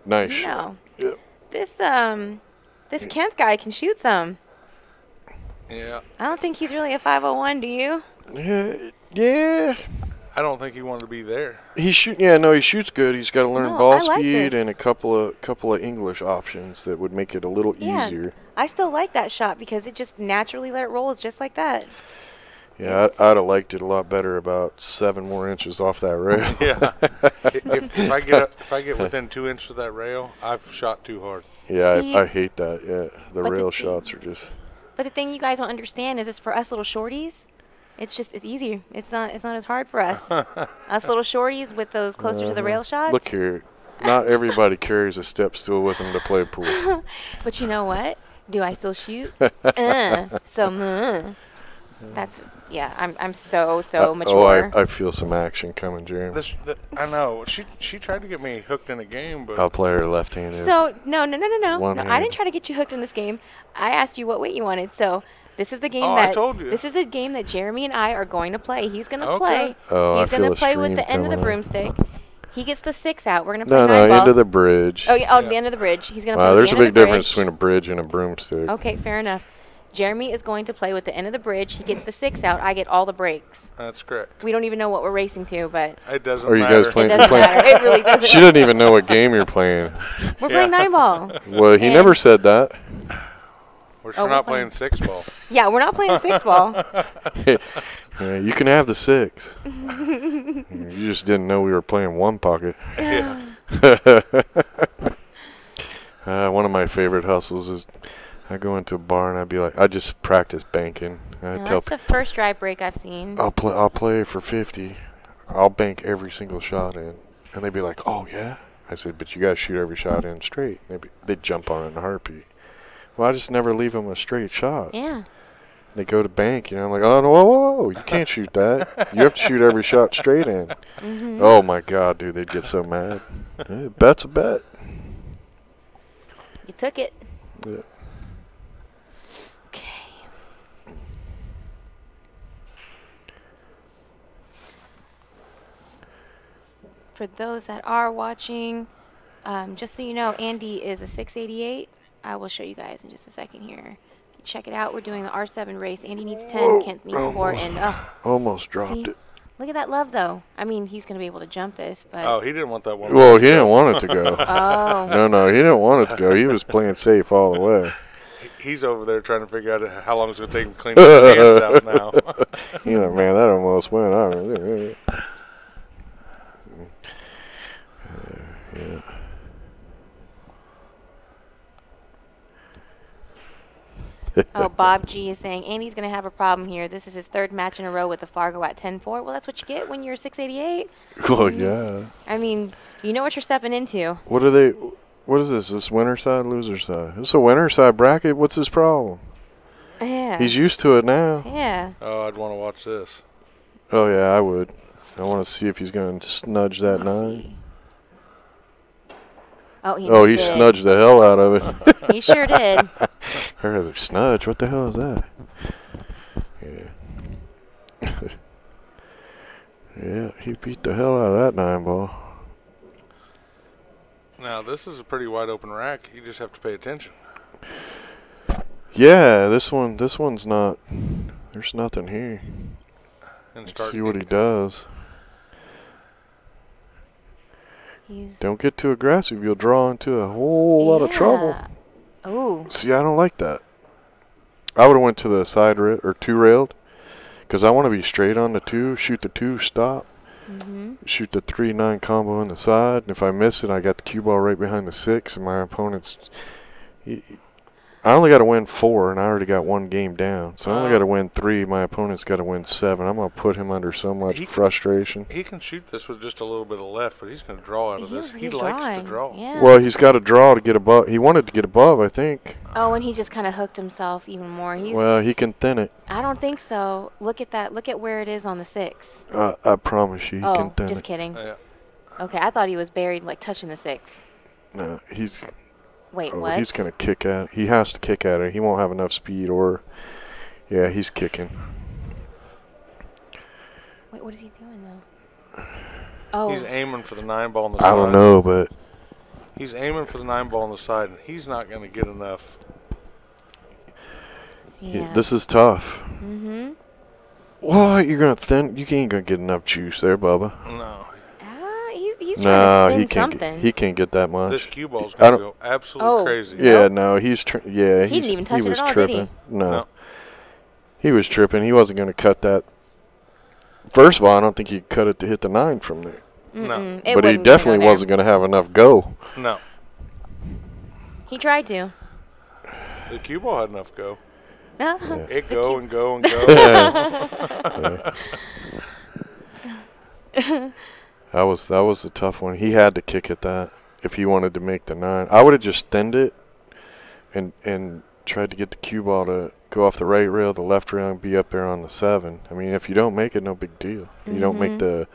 Speaker 2: Nice
Speaker 1: you
Speaker 2: shot.
Speaker 1: know,
Speaker 2: Yep.
Speaker 1: this Kenth guy can shoot some.
Speaker 4: Yeah.
Speaker 1: I don't think he's really a 501, do you?
Speaker 2: Yeah.
Speaker 4: I don't think he wanted to be there.
Speaker 2: He shoots good. He's got to learn
Speaker 1: No,
Speaker 2: ball
Speaker 1: I like
Speaker 2: speed
Speaker 1: this.
Speaker 2: and a couple of English options that would make it a little
Speaker 1: Yeah.
Speaker 2: easier.
Speaker 1: I still like that shot because it just naturally let it roll just like that.
Speaker 2: Yeah, I'd have liked it a lot better about 7 more inches off that rail.
Speaker 4: Yeah. if I get within 2 inches of that rail, I've shot too hard.
Speaker 2: Yeah,
Speaker 1: See?
Speaker 2: I hate that. Yeah, the
Speaker 1: But the
Speaker 2: rail
Speaker 1: thing-
Speaker 2: shots are just.
Speaker 1: But the thing you guys don't understand is it's for us little shorties. It's easier. It's not as hard for us. Us little shorties with those closer to the rail shots.
Speaker 2: Look here, not everybody carries a step stool with them to play pool.
Speaker 1: But you know what? Do I still shoot? That's I'm so mature.
Speaker 2: I feel some action coming, Jeremy.
Speaker 4: I know. She tried to get me hooked in a game, but
Speaker 2: I'll play her left-handed.
Speaker 1: So no.
Speaker 2: One
Speaker 1: I
Speaker 2: hand.
Speaker 1: didn't try to get you hooked in this game. I asked you what weight you wanted. So this is the game
Speaker 4: I told you.
Speaker 1: This is the game that Jeremy and I are going to play. He's going to
Speaker 4: Okay.
Speaker 1: play.
Speaker 2: Oh,
Speaker 1: He's
Speaker 2: I
Speaker 1: going
Speaker 2: feel
Speaker 1: to
Speaker 2: a
Speaker 1: play with
Speaker 2: stream
Speaker 1: the end of the
Speaker 2: coming up.
Speaker 1: broomstick. He gets the 6 out. We're going to play
Speaker 2: No,
Speaker 1: 9 ball.
Speaker 2: end of the bridge.
Speaker 1: Oh, yeah,
Speaker 4: Yeah.
Speaker 1: the end of the bridge. He's going to play
Speaker 2: Wow,
Speaker 1: with
Speaker 2: there's
Speaker 1: the
Speaker 2: a
Speaker 1: end
Speaker 2: big
Speaker 1: of the
Speaker 2: difference
Speaker 1: bridge.
Speaker 2: between a bridge and a broomstick.
Speaker 1: Okay, fair enough. Jeremy is going to play with the end of the bridge. He gets the 6 out. I get all the breaks.
Speaker 4: that's correct.
Speaker 1: We don't even know what we're racing to, but
Speaker 4: It doesn't
Speaker 2: Are you
Speaker 4: matter.
Speaker 2: guys playing?
Speaker 1: it doesn't matter. It really doesn't.
Speaker 2: She doesn't even know what game you're playing.
Speaker 1: We're playing 9 ball.
Speaker 2: Well, he
Speaker 1: And-
Speaker 2: never said that.
Speaker 4: We're
Speaker 1: Oh, we're
Speaker 4: not
Speaker 1: playing-
Speaker 4: playing 6 ball.
Speaker 1: Yeah, we're not playing 6 ball.
Speaker 2: Yeah, you can have the 6. You just didn't know we were playing one pocket.
Speaker 4: Yeah.
Speaker 2: One of my favorite hustles is I go into a bar and I'd be like, I just practice banking. I
Speaker 1: No,
Speaker 2: tell
Speaker 1: that's the first drive break I've seen.
Speaker 2: I'll play for 50. I'll bank every single shot in. And they'd be like, oh, yeah? I said, but you got to shoot every shot in straight. They'd jump on it in a heartbeat. Well, I just never leave them a straight shot.
Speaker 1: Yeah.
Speaker 2: They go to bank, I'm like, oh, no, whoa, you can't shoot that. You have to shoot every shot straight in.
Speaker 1: Mm-hmm.
Speaker 2: Oh, my God, dude, they'd get so mad. Bet's a bet.
Speaker 1: You took it.
Speaker 2: Yeah.
Speaker 1: Okay. For those that are watching, just so you know, Andy is a 688. I will show you guys in just a second here. Check it out. We're doing the R7 race. Andy needs 10,
Speaker 2: Whoa,
Speaker 1: Kenth needs 4, and
Speaker 2: Almost dropped
Speaker 1: see?
Speaker 2: it.
Speaker 1: Look at that love, though. I mean, he's going to be able to jump this, but...
Speaker 4: Oh, he didn't want that one.
Speaker 2: Well, he didn't want it to go.
Speaker 1: Oh.
Speaker 2: No, he didn't want it to go. He was playing safe all the way.
Speaker 4: He's over there trying to figure out how long it's going to take him to clean his hands out now.
Speaker 2: You know, man, that almost went on. Yeah.
Speaker 1: Oh, Bob G is saying Andy's going to have a problem here. This is his 3rd match in a row with the Fargo at 10-4. Well, that's what you get when you're 688.
Speaker 2: Well, yeah.
Speaker 1: I mean, you know what you're stepping into.
Speaker 2: What is this? This winner side, loser side? This is a winner side bracket. What's his problem?
Speaker 1: Yeah.
Speaker 2: He's used to it now.
Speaker 1: Yeah.
Speaker 4: Oh, I'd want to watch this.
Speaker 2: Oh, yeah, I would. I want to see if he's going to snudge that
Speaker 1: Let's
Speaker 2: 9.
Speaker 1: see. Oh, he
Speaker 2: Oh, he
Speaker 1: did.
Speaker 2: snudged the hell out of it.
Speaker 1: He sure did.
Speaker 2: Heard of snudge? What the hell is that? Yeah. Yeah, he beat the hell out of that 9 ball.
Speaker 4: Now, this is a pretty wide open rack. You just have to pay attention.
Speaker 2: Yeah, this one's not. There's nothing here.
Speaker 4: And
Speaker 2: Let's
Speaker 4: start
Speaker 2: see what he does.
Speaker 1: He's,
Speaker 2: Don't get too aggressive. You'll draw into a whole lot of trouble.
Speaker 1: Oh.
Speaker 2: See, I don't like that. I would have went to the side or 2-railed because I want to be straight on the 2, shoot the 2, stop, shoot the 3-9 combo in the side. And if I miss it, I got the cue ball right behind the 6, and my opponent's. I only got to win 4, and I already got 1 game down. So I only got to win 3. My opponent's got to win 7. I'm going to put him under so much frustration.
Speaker 4: He can shoot this with just a little bit of left, but he's going to draw out of this. He
Speaker 1: He's
Speaker 4: likes
Speaker 1: drawing.
Speaker 4: to draw.
Speaker 1: Yeah.
Speaker 2: Well, he's got to draw to get above. He wanted to get above, I think.
Speaker 1: Oh, and he just kind of hooked himself even more.
Speaker 2: Well, he can thin it.
Speaker 1: I don't think so. Look at that. Look at where it is on the 6.
Speaker 2: I promise you, he can
Speaker 1: Oh,
Speaker 2: thin
Speaker 1: just
Speaker 2: it.
Speaker 1: kidding.
Speaker 4: Yeah.
Speaker 1: Okay, I thought he was buried, like touching the 6.
Speaker 2: No, he's.
Speaker 1: Wait,
Speaker 2: Oh,
Speaker 1: what?
Speaker 2: he's going to kick at it. He has to kick at it. He won't have enough speed or. Yeah, he's kicking.
Speaker 1: Wait, what is he doing though? Oh.
Speaker 4: He's aiming for the 9-ball on the side.
Speaker 2: I don't know, but
Speaker 4: He's aiming for the 9-ball on the side, and he's not going to get enough.
Speaker 1: Yeah.
Speaker 2: this is tough.
Speaker 1: Mm-hmm.
Speaker 2: What? You're gonna you ain't gonna get enough juice there, Bubba.
Speaker 4: No.
Speaker 1: He's trying
Speaker 2: Nah,
Speaker 1: to
Speaker 2: he
Speaker 1: spin
Speaker 2: can't.
Speaker 1: something.
Speaker 2: He can't get that much.
Speaker 4: This cue ball's
Speaker 2: I
Speaker 4: going to
Speaker 2: don't-
Speaker 4: go absolutely crazy.
Speaker 2: Yeah,
Speaker 1: Nope.
Speaker 2: no, he's
Speaker 1: He didn't even touch
Speaker 2: he
Speaker 1: it
Speaker 2: was
Speaker 1: at all, did he?
Speaker 2: tripping. No.
Speaker 4: No.
Speaker 2: He was tripping. He wasn't gonna cut that. First of all, I don't think he cut it to hit the 9 from there.
Speaker 4: No.
Speaker 1: It
Speaker 2: But he
Speaker 1: wouldn't
Speaker 2: definitely
Speaker 1: go there.
Speaker 2: wasn't gonna have enough go.
Speaker 4: No.
Speaker 1: He tried to.
Speaker 4: The cue ball had enough go.
Speaker 1: No.
Speaker 4: It go and go and go.
Speaker 2: That was the tough one. He had to kick at that if he wanted to make the 9. I would have just thinned it and tried to get the cue ball to go off the right rail, the left rail, and be up there on the 7. I mean, if you don't make it, no big deal. You don't make the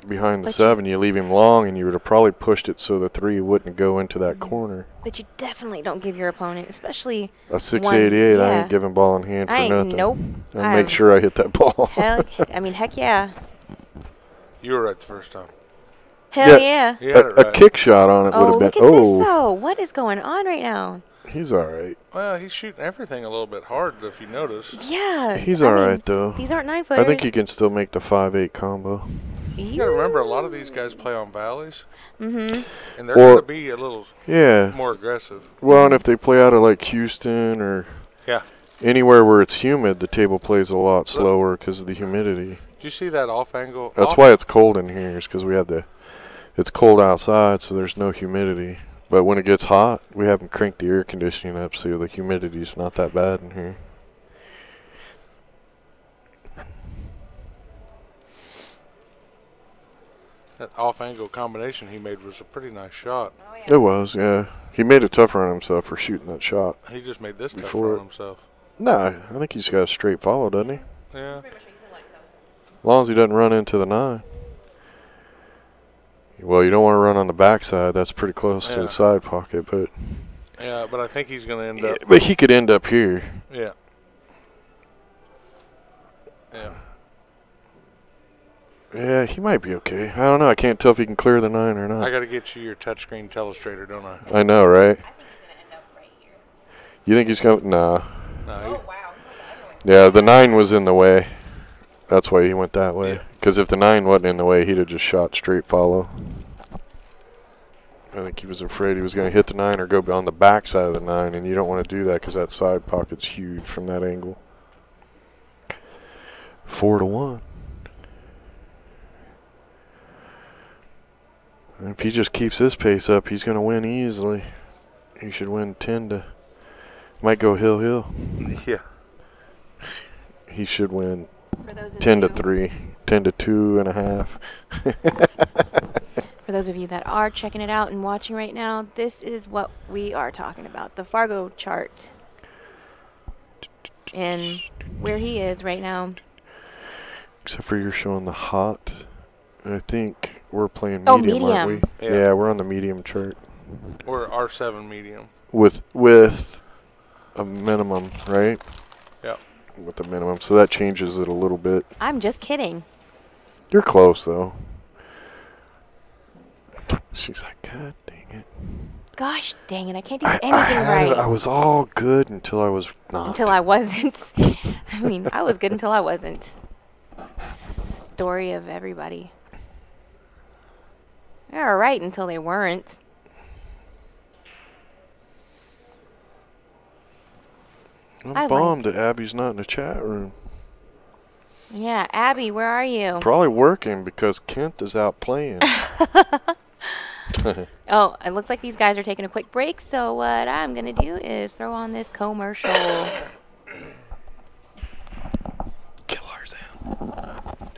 Speaker 2: behind the
Speaker 1: But
Speaker 2: 7. You leave him long, and you would have probably pushed it so the 3 wouldn't go into that corner.
Speaker 1: But you definitely don't give your opponent, especially
Speaker 2: A 688, I
Speaker 1: yeah.
Speaker 2: ain't giving ball in hand for
Speaker 1: I ain't.
Speaker 2: nothing.
Speaker 1: Nope.
Speaker 2: I make sure I hit that ball.
Speaker 1: Heck yeah.
Speaker 4: You were right the first time.
Speaker 1: Hell yeah.
Speaker 4: You had it
Speaker 2: A
Speaker 4: right.
Speaker 2: kick shot on it would
Speaker 1: Oh,
Speaker 2: have
Speaker 1: look
Speaker 2: been.
Speaker 1: at this though. What is going on right now?
Speaker 2: He's all right.
Speaker 4: Well, he's shooting everything a little bit hard, if you notice.
Speaker 1: Yeah.
Speaker 2: He's
Speaker 1: I
Speaker 2: all
Speaker 1: mean,
Speaker 2: right though.
Speaker 1: These aren't 9-footers.
Speaker 2: I think he can still make the 5-8 combo.
Speaker 4: You got to remember, a lot of these guys play on valleys,
Speaker 1: Mm-hmm.
Speaker 4: and they're going to be a little
Speaker 2: Yeah.
Speaker 4: more aggressive.
Speaker 2: Well, and if they play out of like Houston or
Speaker 4: Yeah.
Speaker 2: anywhere where it's humid, the table plays a lot slower because of the humidity.
Speaker 4: Did you see that off angle?
Speaker 2: That's why it's cold in here, is because we have it's cold outside, so there's no humidity. But when it gets hot, we haven't cranked the air conditioning up, so the humidity's not that bad in here.
Speaker 4: That off angle combination he made was a pretty nice shot.
Speaker 2: It was, yeah. He made it tougher on himself for shooting that shot.
Speaker 4: He just made this tougher
Speaker 2: Before
Speaker 4: on himself.
Speaker 2: No, I think he's got a straight follow, doesn't he?
Speaker 4: Yeah.
Speaker 2: As long as he doesn't run into the 9. Well, you don't want to run on the backside. That's pretty close to
Speaker 4: Yeah.
Speaker 2: the side pocket, but
Speaker 4: Yeah, but I think he's going to end up.
Speaker 2: but he could end up here.
Speaker 4: Yeah. Yeah.
Speaker 2: Yeah, he might be okay. I don't know. I can't tell if he can clear the 9 or
Speaker 4: I
Speaker 2: not.
Speaker 4: got to get you your touchscreen telestrator, don't I?
Speaker 2: I know, right?
Speaker 1: I think he's gonna end up right here.
Speaker 2: You think he's going? Nah.
Speaker 4: No.
Speaker 1: Wow.
Speaker 2: Yeah, the 9 was in the way. That's why he went that way.
Speaker 4: Yeah.
Speaker 2: Because if the 9 wasn't in the way, he'd have just shot straight follow. I think he was afraid he was going to hit the 9 or go on the back side of the 9, and you don't want to do that because that side pocket's huge from that angle. 4-1. And if he just keeps this pace up, he's going to win easily. He should win 10 to. Might go hill.
Speaker 4: Yeah.
Speaker 2: He should win
Speaker 1: For those of
Speaker 2: 10 to
Speaker 1: you-
Speaker 2: 3, 10 to 2.5.
Speaker 1: For those of you that are checking it out and watching right now, this is what we are talking about, the Fargo chart. And where he is right now.
Speaker 2: Except for you're showing the hot. I think we're playing
Speaker 1: Oh,
Speaker 2: medium, aren't
Speaker 1: medium.
Speaker 2: we?
Speaker 4: Yeah.
Speaker 2: Yeah, we're on the medium chart.
Speaker 4: We're R7 medium.
Speaker 2: With a minimum, right?
Speaker 4: Yep.
Speaker 2: With the minimum. So that changes it a little bit.
Speaker 1: I'm just kidding.
Speaker 2: You're close, though. She's like, God dang it.
Speaker 1: Gosh dang it, I can't do
Speaker 2: I
Speaker 1: anything
Speaker 2: had
Speaker 1: right.
Speaker 2: it. I was all good until I was not.
Speaker 1: Until I wasn't. I mean, I was good until I wasn't. Story of everybody. They're alright until they weren't.
Speaker 2: I'm
Speaker 1: I like-
Speaker 2: bummed that Abby's not in the chat room.
Speaker 1: Yeah, Abby, where are you?
Speaker 2: Probably working because Kenth is out playing.
Speaker 1: Oh, it looks like these guys are taking a quick break, so what I'm going to do is throw on this commercial.
Speaker 2: Kill Arzan.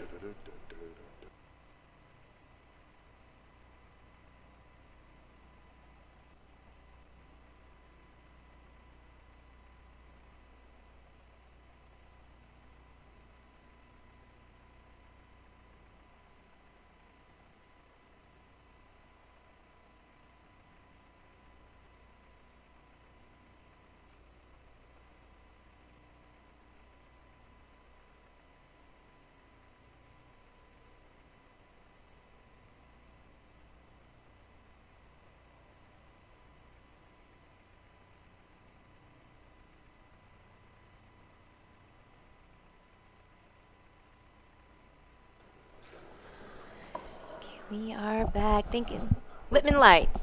Speaker 1: We are back. Thinking. Lippman lights.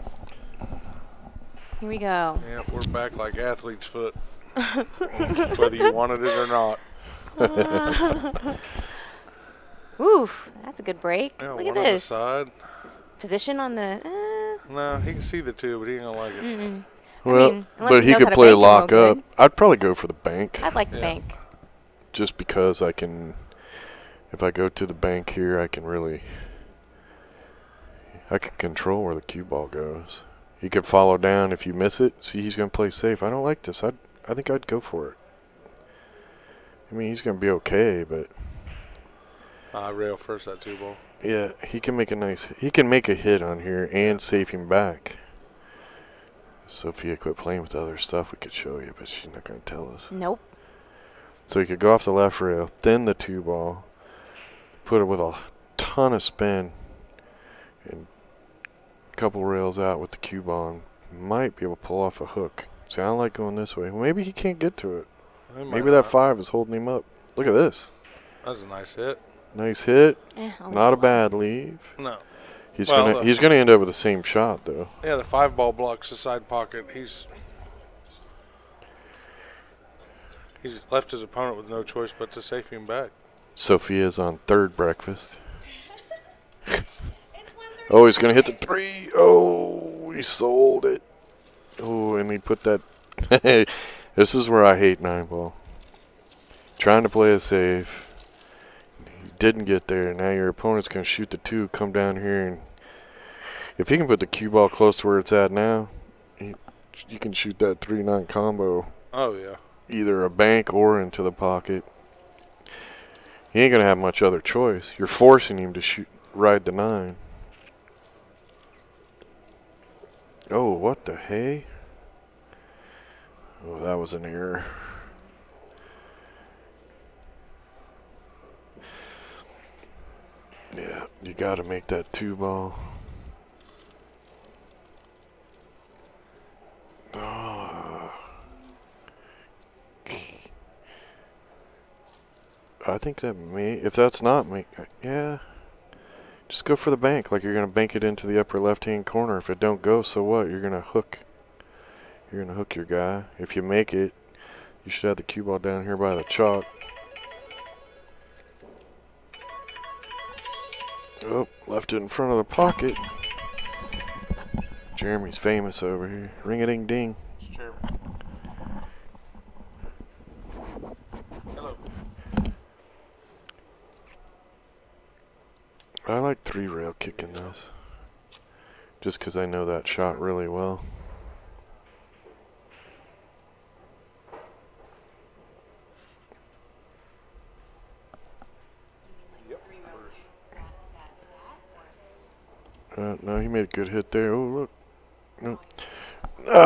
Speaker 1: Here we go.
Speaker 4: Yeah, we're back like athlete's foot. Whether you wanted it or not.
Speaker 1: Oof, that's a good break.
Speaker 4: Yeah,
Speaker 1: Look
Speaker 4: one
Speaker 1: at
Speaker 4: on the
Speaker 1: this.
Speaker 4: side.
Speaker 1: Position on the.
Speaker 4: No, he can see the two, but he ain't gonna like it.
Speaker 1: Mm-mm.
Speaker 2: Well,
Speaker 1: I mean, unless
Speaker 2: but
Speaker 1: he
Speaker 2: he
Speaker 1: knows how
Speaker 2: could
Speaker 1: to
Speaker 2: play
Speaker 1: bank it real
Speaker 2: lock up.
Speaker 1: good.
Speaker 2: I'd probably go for the bank.
Speaker 1: I'd like the
Speaker 4: Yeah.
Speaker 1: bank.
Speaker 2: Just because I can, if I go to the bank here, I can control where the cue ball goes. He could follow down if you miss it. See, he's going to play safe. I don't like this. I think I'd go for it. I mean, he's going to be okay, but
Speaker 4: Rail first that 2-ball.
Speaker 2: yeah, he can make a hit on here and save him back. Sophia quit playing with the other stuff we could show you, but she's not going to tell us.
Speaker 1: Nope.
Speaker 2: So he could go off the left rail, thin the 2-ball, put it with a ton of spin, and a couple rails out with the cue ball, and might be able to pull off a hook. See, I don't like going this way. Well, maybe he can't get to it. Maybe that 5 is holding him up. Look at this.
Speaker 4: That's a nice hit.
Speaker 2: Nice hit.
Speaker 1: I'll
Speaker 2: Not a
Speaker 1: leave it
Speaker 2: bad leave.
Speaker 4: No.
Speaker 2: He's
Speaker 4: Well,
Speaker 2: gonna end up with the same shot though.
Speaker 4: Yeah, the 5-ball blocks the side pocket. He's left his opponent with no choice but to safe him back.
Speaker 2: Sophia's on third breakfast. Oh, he's gonna hit the 3. Oh, he sold it. Oh, and he put that. This is where I hate 9-ball. Trying to play it safe. He didn't get there. Now your opponent's gonna shoot the 2, come down here, and if he can put the cue ball close to where it's at now, you can shoot that 3-9 combo.
Speaker 4: Oh, yeah.
Speaker 2: Either a bank or into the pocket. He ain't gonna have much other choice. You're forcing him to ride the 9. Oh, what the hey? Oh, that was an error. Yeah, you gotta make that 2-ball. Oh. I think that if that's not yeah, just go for the bank. Like you're gonna bank it into the upper left-hand corner. If it don't go, so what? You're gonna hook your guy. If you make it, you should have the cue ball down here by the chalk. Oh, left it in front of the pocket. Jeremy's famous over here. Ring-a-ding-ding.
Speaker 4: It's Jeremy. Hello.
Speaker 2: I like 3-rail kicking this. Just because I know that shot really well. No, he made a good hit there. Oh, look. No,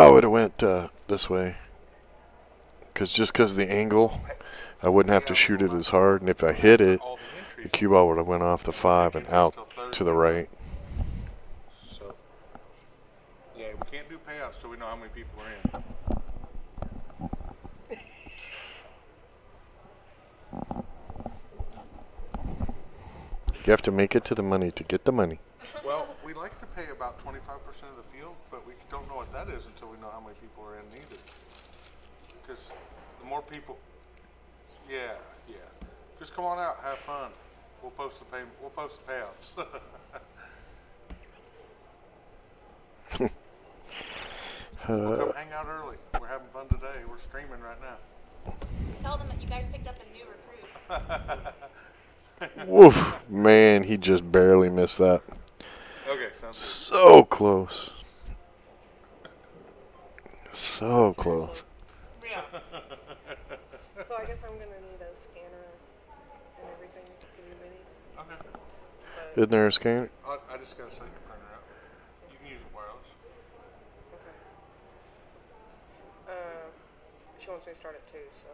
Speaker 2: it would have went this way. Just because of the angle, I wouldn't have to shoot it as hard. And if I hit it, the cue ball would have went off the 5 and out to the right.
Speaker 4: So, yeah, we can't do payouts till we know how many people are in.
Speaker 2: You have to make it to the money to get the money.
Speaker 4: Well, we like to pay about 25% of the field, but we don't know what that is until we know how many people are in needed. Because the more people, yeah. Just come on out, have fun. We'll post the payouts. We'll come hang out early. We're having fun today. We're streaming right now.
Speaker 1: Tell them that you guys picked up a new recruit.
Speaker 2: Woof, man, he just barely missed that.
Speaker 4: Okay, sounds
Speaker 2: So close. So close.
Speaker 3: Yeah. So I guess I'm gonna need a scanner and everything to do minis.
Speaker 4: good. Okay.
Speaker 3: But,
Speaker 2: Isn't there a scanner?
Speaker 4: I just got to set your printer up. You can use it wireless.
Speaker 3: okay. She wants me to start at 2, so.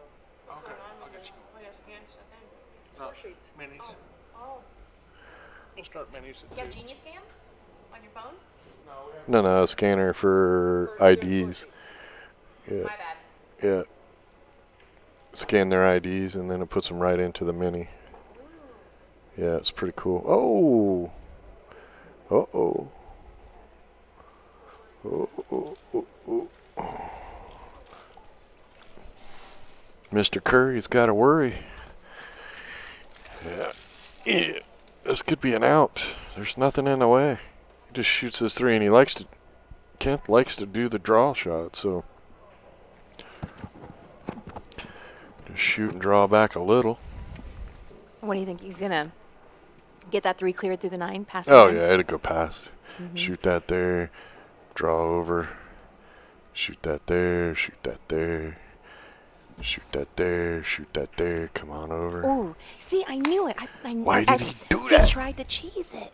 Speaker 4: Okay, I'll get you.
Speaker 1: What else scan stuff in?
Speaker 4: No,
Speaker 3: Sheets.
Speaker 4: minis.
Speaker 1: Oh.
Speaker 4: We'll start minis
Speaker 1: You
Speaker 4: at
Speaker 1: have
Speaker 4: 2.
Speaker 1: Genius Scan on your phone?
Speaker 4: No, we have
Speaker 2: No, a scanner for
Speaker 3: For doing
Speaker 2: IDs.
Speaker 3: spreadsheets.
Speaker 2: Yeah,
Speaker 1: My bad.
Speaker 2: yeah. Scan their IDs and then it puts them right into the mini. Yeah, it's pretty cool. Oh, Uh-oh. Oh. Mr. Curry's got to worry. Yeah. This could be an out. There's nothing in the way. He just shoots his three, and Kenth likes to do the draw shot, so just shoot and draw back a little.
Speaker 1: What do you think? He's going to get that three cleared through the 9? Past
Speaker 2: Oh,
Speaker 1: the 9?
Speaker 2: yeah, it'd go past. Shoot that there, draw over, shoot that there, shoot that there, shoot that there, shoot that there, come on over.
Speaker 1: Ooh, see, I knew it.
Speaker 2: Why did he do that?
Speaker 1: He tried to cheese it.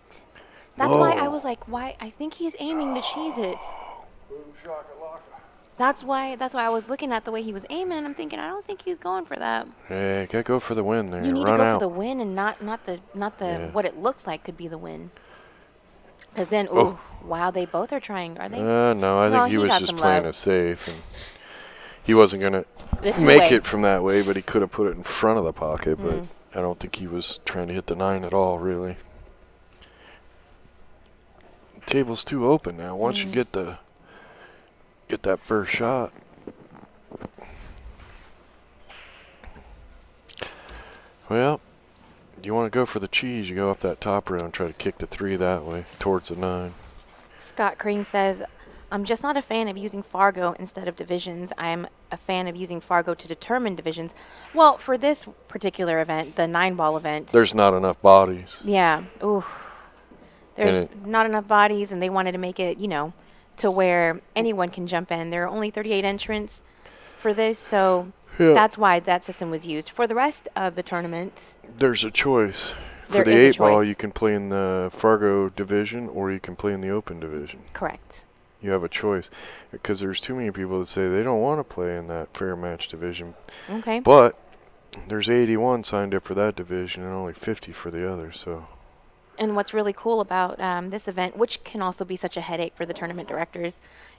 Speaker 1: That's why I was like, why? I think he's aiming to cheese it.
Speaker 2: Boom, shaka, laka.
Speaker 1: That's why I was looking at the way he was aiming. I'm thinking, I don't think he's going for that.
Speaker 2: Yeah, gotta go for the win there.
Speaker 1: You need
Speaker 2: Run
Speaker 1: to go
Speaker 2: out.
Speaker 1: for the win and not the
Speaker 2: Yeah.
Speaker 1: what it looks like could be the win. Because then, ooh, wow, they both are trying. Are they?
Speaker 2: No, I think he was
Speaker 1: got
Speaker 2: just
Speaker 1: some
Speaker 2: playing
Speaker 1: love.
Speaker 2: it safe, and he wasn't gonna
Speaker 1: The
Speaker 2: make
Speaker 1: two-way.
Speaker 2: it from that way, but he could have put it in front of the pocket, but I don't think he was trying to hit the 9 at all, really. The table's too open now. Once you get that first shot. Well, you want to go for the cheese, you go off that top rail and try to kick the 3 that way towards the 9.
Speaker 1: Scott Crane says, I'm just not a fan of using Fargo instead of divisions. I'm a fan of using Fargo to determine divisions. Well, for this particular event, the 9-ball event.
Speaker 2: There's not enough bodies.
Speaker 1: Yeah. Ooh. There's not enough bodies, and they wanted to make it, to where anyone can jump in. There are only 38 entrants for this, so that's why that system was used. For the rest of the tournament,
Speaker 2: there's a choice.
Speaker 1: There
Speaker 2: For the
Speaker 1: is a
Speaker 2: 8-ball,
Speaker 1: choice.
Speaker 2: you can play in the Fargo division or you can play in the open division.
Speaker 1: correct.
Speaker 2: You have a choice because there's too many people that say they don't want to play in that fair match division.
Speaker 1: Okay.
Speaker 2: But there's 81 signed up for that division and only 50 for the other, so.
Speaker 1: And what's really cool about this event, which can also be such a headache for the tournament directors,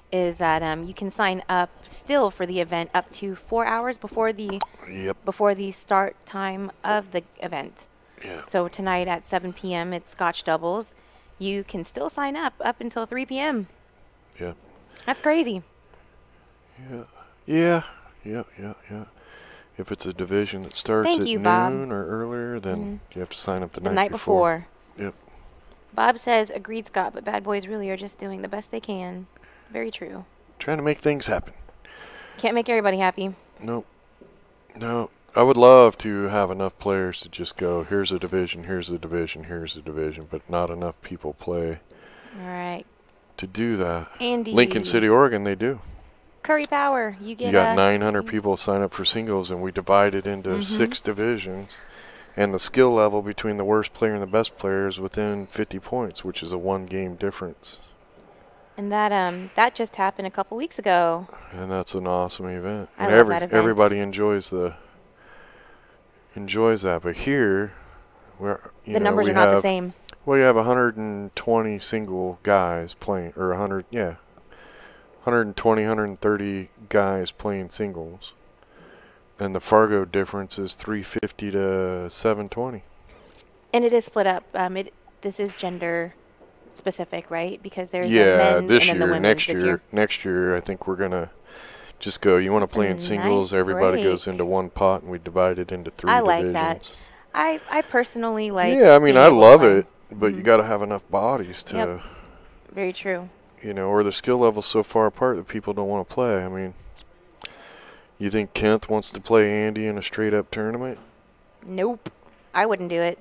Speaker 1: is that you can sign up still for the event up to 4 hours before the start time of the event.
Speaker 2: Yeah.
Speaker 1: So tonight at 7 p.m. it's Scotch doubles. You can still sign up until 3 p.m.
Speaker 2: Yeah.
Speaker 1: That's crazy.
Speaker 2: Yeah. If it's a division that starts
Speaker 1: Thank
Speaker 2: at
Speaker 1: you, Bob.
Speaker 2: noon or earlier, then you have to sign up the
Speaker 1: night before.
Speaker 2: Yep.
Speaker 1: Bob says, agreed, Scott, but BadBoys really are just doing the best they can. Very true.
Speaker 2: Trying to make things happen.
Speaker 1: Can't make everybody happy.
Speaker 2: Nope. No. I would love to have enough players to just go, here's a division, here's a division, here's a division, but not enough people play
Speaker 1: All right.
Speaker 2: to do that.
Speaker 1: Andy.
Speaker 2: Lincoln City, Oregon, they do.
Speaker 1: Curry Power. You get
Speaker 2: You got 900 people sign up for singles, and we divide it into 6 divisions. And the skill level between the worst player and the best player is within 50 points, which is a 1-game difference.
Speaker 1: And that just happened a couple weeks ago.
Speaker 2: And that's an awesome event.
Speaker 1: I
Speaker 2: And
Speaker 1: love that event.
Speaker 2: everybody enjoys that. But here,
Speaker 1: The numbers are not the same.
Speaker 2: Well, you have 120 single guys playing, or 120, 130 guys playing singles. And the Fargo difference is 350 to 720.
Speaker 1: And it is split up. This is gender specific, right? Because there's the
Speaker 2: Yeah,
Speaker 1: men's
Speaker 2: this
Speaker 1: and then the
Speaker 2: year,
Speaker 1: women's
Speaker 2: next year, I think we're gonna just go. You want to play in
Speaker 1: a
Speaker 2: singles?
Speaker 1: nice
Speaker 2: Everybody goes
Speaker 1: break.
Speaker 2: into one pot, and we divide it into 3
Speaker 1: I
Speaker 2: divisions.
Speaker 1: like that. I personally like.
Speaker 2: Yeah, I mean,
Speaker 1: being
Speaker 2: I
Speaker 1: able to
Speaker 2: love
Speaker 1: play.
Speaker 2: it, but you got to have enough bodies to,
Speaker 1: Yep. Very true.
Speaker 2: or the skill level's so far apart that people don't want to play. I mean, you think Kenth wants to play Andy in a straight-up tournament?
Speaker 1: Nope. I wouldn't do it.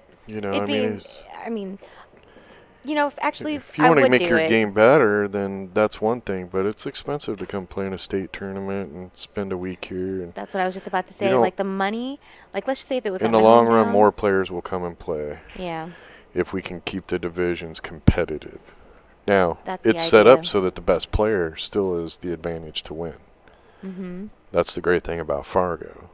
Speaker 1: Actually,
Speaker 2: if you
Speaker 1: I
Speaker 2: want to
Speaker 1: would
Speaker 2: make
Speaker 1: do
Speaker 2: your
Speaker 1: it.
Speaker 2: game better, then that's one thing. But it's expensive to come play in a state tournament and spend a week here. And
Speaker 1: That's what I was just about to say.
Speaker 2: don't-
Speaker 1: Like the money, like let's just say if it was
Speaker 2: in
Speaker 1: at
Speaker 2: the
Speaker 1: my
Speaker 2: long run,
Speaker 1: hometown.
Speaker 2: more players will come and play
Speaker 1: Yeah.
Speaker 2: if we can keep the divisions competitive. Now,
Speaker 1: That's the
Speaker 2: it's set up
Speaker 1: idea.
Speaker 2: so that the best player still is the advantage to win. That's the great thing about Fargo,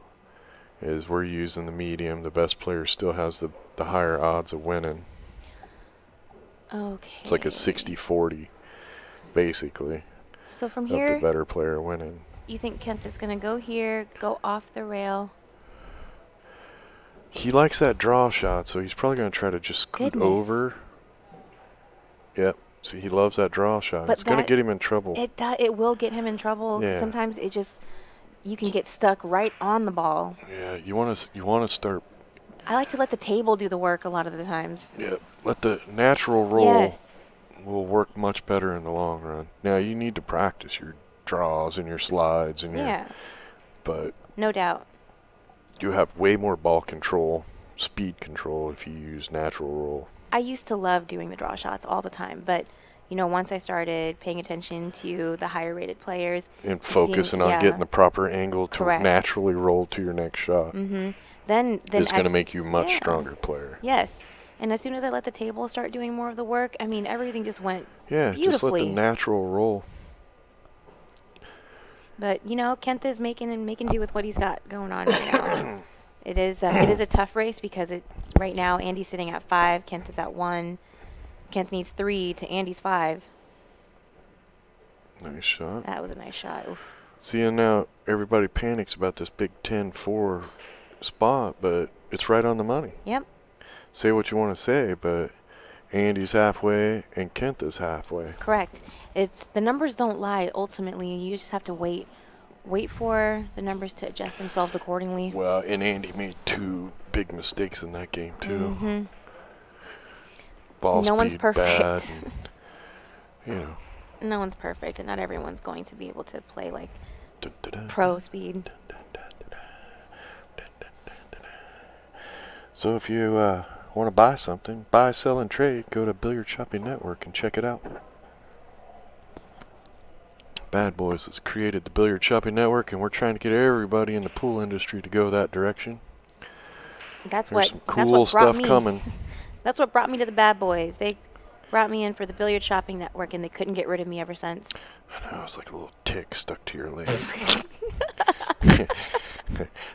Speaker 2: is we're using the medium. The best player still has the higher odds of winning.
Speaker 1: Okay.
Speaker 2: It's like a 60-40, basically,
Speaker 1: So from
Speaker 2: of the
Speaker 1: here,
Speaker 2: better player winning.
Speaker 1: you think Kenth is going to go here, go off the rail?
Speaker 2: He likes that draw shot, so he's probably going to try to just scoot
Speaker 1: Goodness.
Speaker 2: over. Yep. See, he loves that draw shot.
Speaker 1: But
Speaker 2: It's going to
Speaker 1: that-
Speaker 2: get him in trouble.
Speaker 1: It will get him in trouble. 'Cause
Speaker 2: Yeah.
Speaker 1: sometimes you can get stuck right on the ball.
Speaker 2: Yeah, you want to start.
Speaker 1: I like to let the table do the work a lot of the times.
Speaker 2: Yeah, let the natural roll
Speaker 1: Yes.
Speaker 2: will work much better in the long run. Now you need to practice your draws and your slides and
Speaker 1: Yeah.
Speaker 2: but
Speaker 1: No doubt.
Speaker 2: you have way more ball control, speed control if you use natural roll.
Speaker 1: I used to love doing the draw shots all the time, but once I started paying attention to the higher rated players
Speaker 2: And focusing on
Speaker 1: yeah.
Speaker 2: getting the proper angle to
Speaker 1: Correct.
Speaker 2: naturally roll to your next shot.
Speaker 1: then
Speaker 2: It's going to
Speaker 1: as-
Speaker 2: make you a much
Speaker 1: yeah.
Speaker 2: stronger player.
Speaker 1: Yes. And as soon as I let the table start doing more of the work, I mean, everything just went
Speaker 2: Yeah, just let the
Speaker 1: beautifully.
Speaker 2: natural roll.
Speaker 1: But Kenth is making do with what he's got going on right now. It is a tough race because it's right now Andy's sitting at 5, Kenth is at 1. Kenth needs 3 to Andy's 5.
Speaker 2: Nice shot.
Speaker 1: That was a nice shot. Oof.
Speaker 2: See, and now everybody panics about this big 10-4 spot, but it's right on the money.
Speaker 1: Yep.
Speaker 2: Say what you want to say, but Andy's halfway and Kenth is halfway.
Speaker 1: Correct. It's the numbers don't lie. Ultimately, you just have to wait for the numbers to adjust themselves accordingly.
Speaker 2: Well, and Andy made 2 big mistakes in that game too.
Speaker 1: Mhm.
Speaker 2: Ball
Speaker 1: No one's
Speaker 2: speed
Speaker 1: perfect.
Speaker 2: bad. And,
Speaker 1: No one's perfect, and not everyone's going to be able to play like
Speaker 2: dun-dun-dun,
Speaker 1: pro speed.
Speaker 2: So if you want to buy something, buy, sell, and trade, go to Billiard Shopping Network and check it out. Bad Boys has created the Billiard Shopping Network, and we're trying to get everybody in the pool industry to go that direction.
Speaker 1: That's
Speaker 2: There's
Speaker 1: what
Speaker 2: some
Speaker 1: that's
Speaker 2: cool
Speaker 1: what brought
Speaker 2: stuff
Speaker 1: me.
Speaker 2: coming.
Speaker 1: That's what brought me to the Bad Boys. They brought me in for the Billiard Shopping Network, and they couldn't get rid of me ever since.
Speaker 2: I know, it's like a little tick stuck to your leg.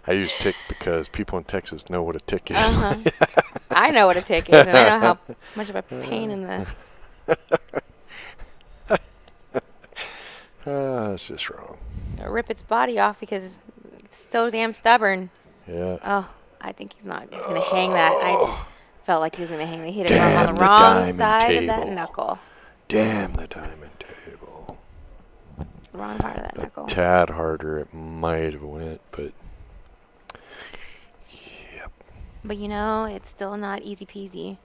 Speaker 2: I use tick because people in Texas know what a tick is.
Speaker 1: I know what a tick is, and I know how much of a pain in the.
Speaker 2: That's just wrong.
Speaker 1: Rip its body off because it's so damn stubborn.
Speaker 2: Yeah.
Speaker 1: Oh, I think he's not. He's gonna hang that. I felt like he was gonna hang. He hit it
Speaker 2: Damn
Speaker 1: on
Speaker 2: the
Speaker 1: the wrong
Speaker 2: diamond
Speaker 1: side of that
Speaker 2: table.
Speaker 1: knuckle.
Speaker 2: Damn the diamond table.
Speaker 1: Wrong part of that
Speaker 2: A
Speaker 1: knuckle.
Speaker 2: tad harder it might have went, but yep.
Speaker 1: But it's still not easy peasy.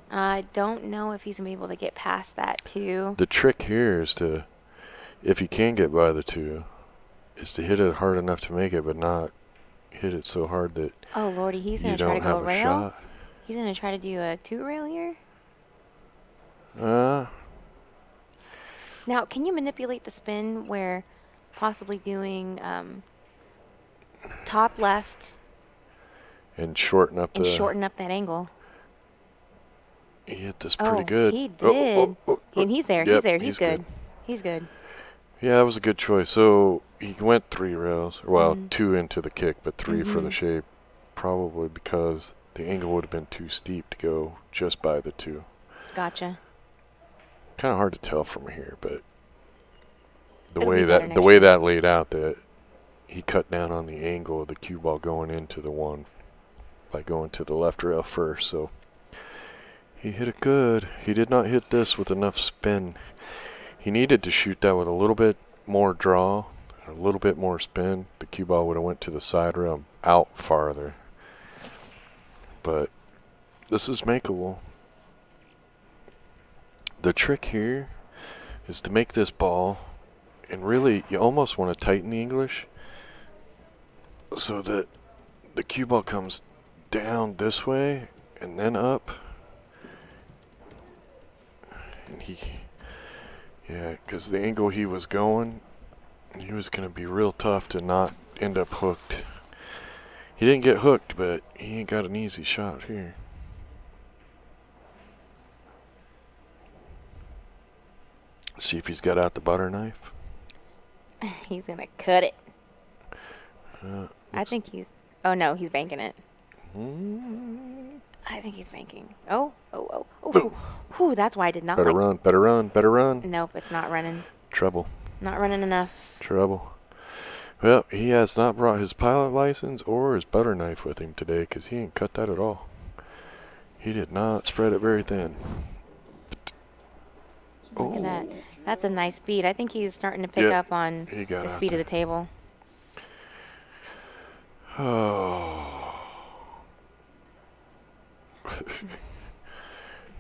Speaker 1: I don't know if he's gonna be able to get past that too.
Speaker 2: The trick here is to, if you can get by the 2, is to hit it hard enough to make it, but not hit it so hard that
Speaker 1: Oh lordy, he's
Speaker 2: you
Speaker 1: gonna try to
Speaker 2: don't
Speaker 1: go
Speaker 2: have a
Speaker 1: rail.
Speaker 2: shot.
Speaker 1: He's gonna try to do a 2 rail here. Now, can you manipulate the spin where possibly doing top left
Speaker 2: And shorten up
Speaker 1: and
Speaker 2: the.
Speaker 1: shorten up that angle?
Speaker 2: He hit this pretty
Speaker 1: Oh,
Speaker 2: good.
Speaker 1: he
Speaker 2: Oh,
Speaker 1: did. And he's there.
Speaker 2: Yep,
Speaker 1: he's there. He's
Speaker 2: he's
Speaker 1: good.
Speaker 2: good.
Speaker 1: He's good.
Speaker 2: Yeah, that was a good choice. So he went 3 rails. Well,
Speaker 1: Mhm.
Speaker 2: 2 into the kick, but 3 for the
Speaker 1: Mhm.
Speaker 2: shape. Probably because the angle would have been too steep to go just by the 2.
Speaker 1: Gotcha.
Speaker 2: Kind of hard to tell from here, but the
Speaker 1: It'll
Speaker 2: way
Speaker 1: be better
Speaker 2: that
Speaker 1: next
Speaker 2: way
Speaker 1: year.
Speaker 2: that laid out, that he cut down on the angle of the cue ball going into the 1 by going to the left rail first. So he hit it good. He did not hit this with enough spin. He needed to shoot that with a little bit more draw, a little bit more spin. The cue ball would have went to the side rail out farther. But this is makeable. The trick here is to make this ball, and really you almost want to tighten the English so that the cue ball comes down this way and then up. And because the angle he was going, he was going to be real tough to not end up hooked. He didn't get hooked, but he ain't got an easy shot here. See if he's got out the butter knife.
Speaker 1: He's gonna cut it. I
Speaker 2: looks-
Speaker 1: think he's. Oh no, he's banking it.
Speaker 2: Mm,
Speaker 1: I think he's banking. Oh.
Speaker 2: Boom.
Speaker 1: Whew, that's why I did not
Speaker 2: better
Speaker 1: like.
Speaker 2: run, better run, better run.
Speaker 1: Nope, it's not running.
Speaker 2: Trouble,
Speaker 1: Not running enough.
Speaker 2: trouble. Well, he has not brought his pilot license or his butter knife with him today because he ain't cut that at all. He did not spread it very thin.
Speaker 1: Look at that.
Speaker 2: Oh.
Speaker 1: That's a nice speed. I think he's starting to pick
Speaker 2: Yep,
Speaker 1: up on
Speaker 2: he got
Speaker 1: the
Speaker 2: out
Speaker 1: speed of
Speaker 2: there.
Speaker 1: the table.
Speaker 2: Oh.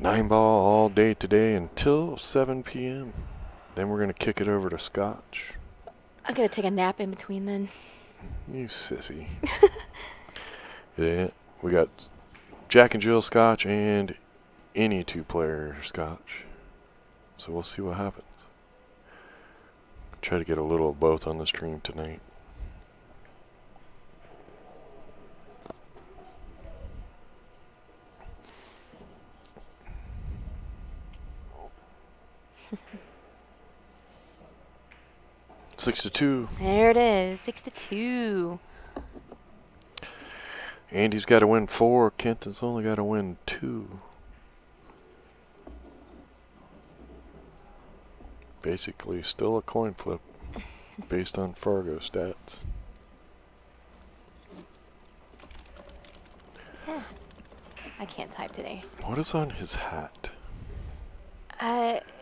Speaker 2: 9-ball all day today until 7 p.m. Then we're going to kick it over to Scotch.
Speaker 1: I'm going to take a nap in between then.
Speaker 2: You sissy. Yeah, we got Jack and Jill Scotch and any 2-player Scotch. So we'll see what happens. Try to get a little of both on the stream tonight. Six to 2.
Speaker 1: There it is. 6-2.
Speaker 2: Andy's got to win 4. Kenth has only got to win 2. Basically, still a coin flip based on Fargo stats.
Speaker 1: Yeah. I can't type today.
Speaker 2: What is on his hat?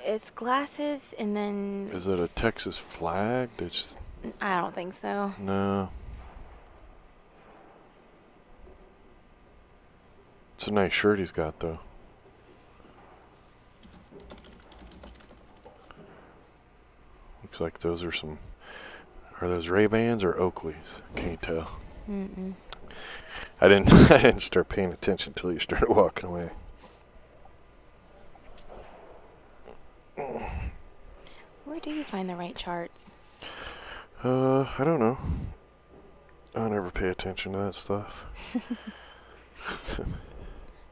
Speaker 1: It's glasses and then...
Speaker 2: Is it a Texas flag? That's
Speaker 1: I don't think so.
Speaker 2: no. It's a nice shirt he's got, though. Looks like those are some... Are those Ray-Bans or Oakleys? Can't tell.
Speaker 1: Mm-mm.
Speaker 2: I didn't start paying attention until you started walking away.
Speaker 1: Where do you find the right charts?
Speaker 2: I don't know. I never pay attention to that stuff.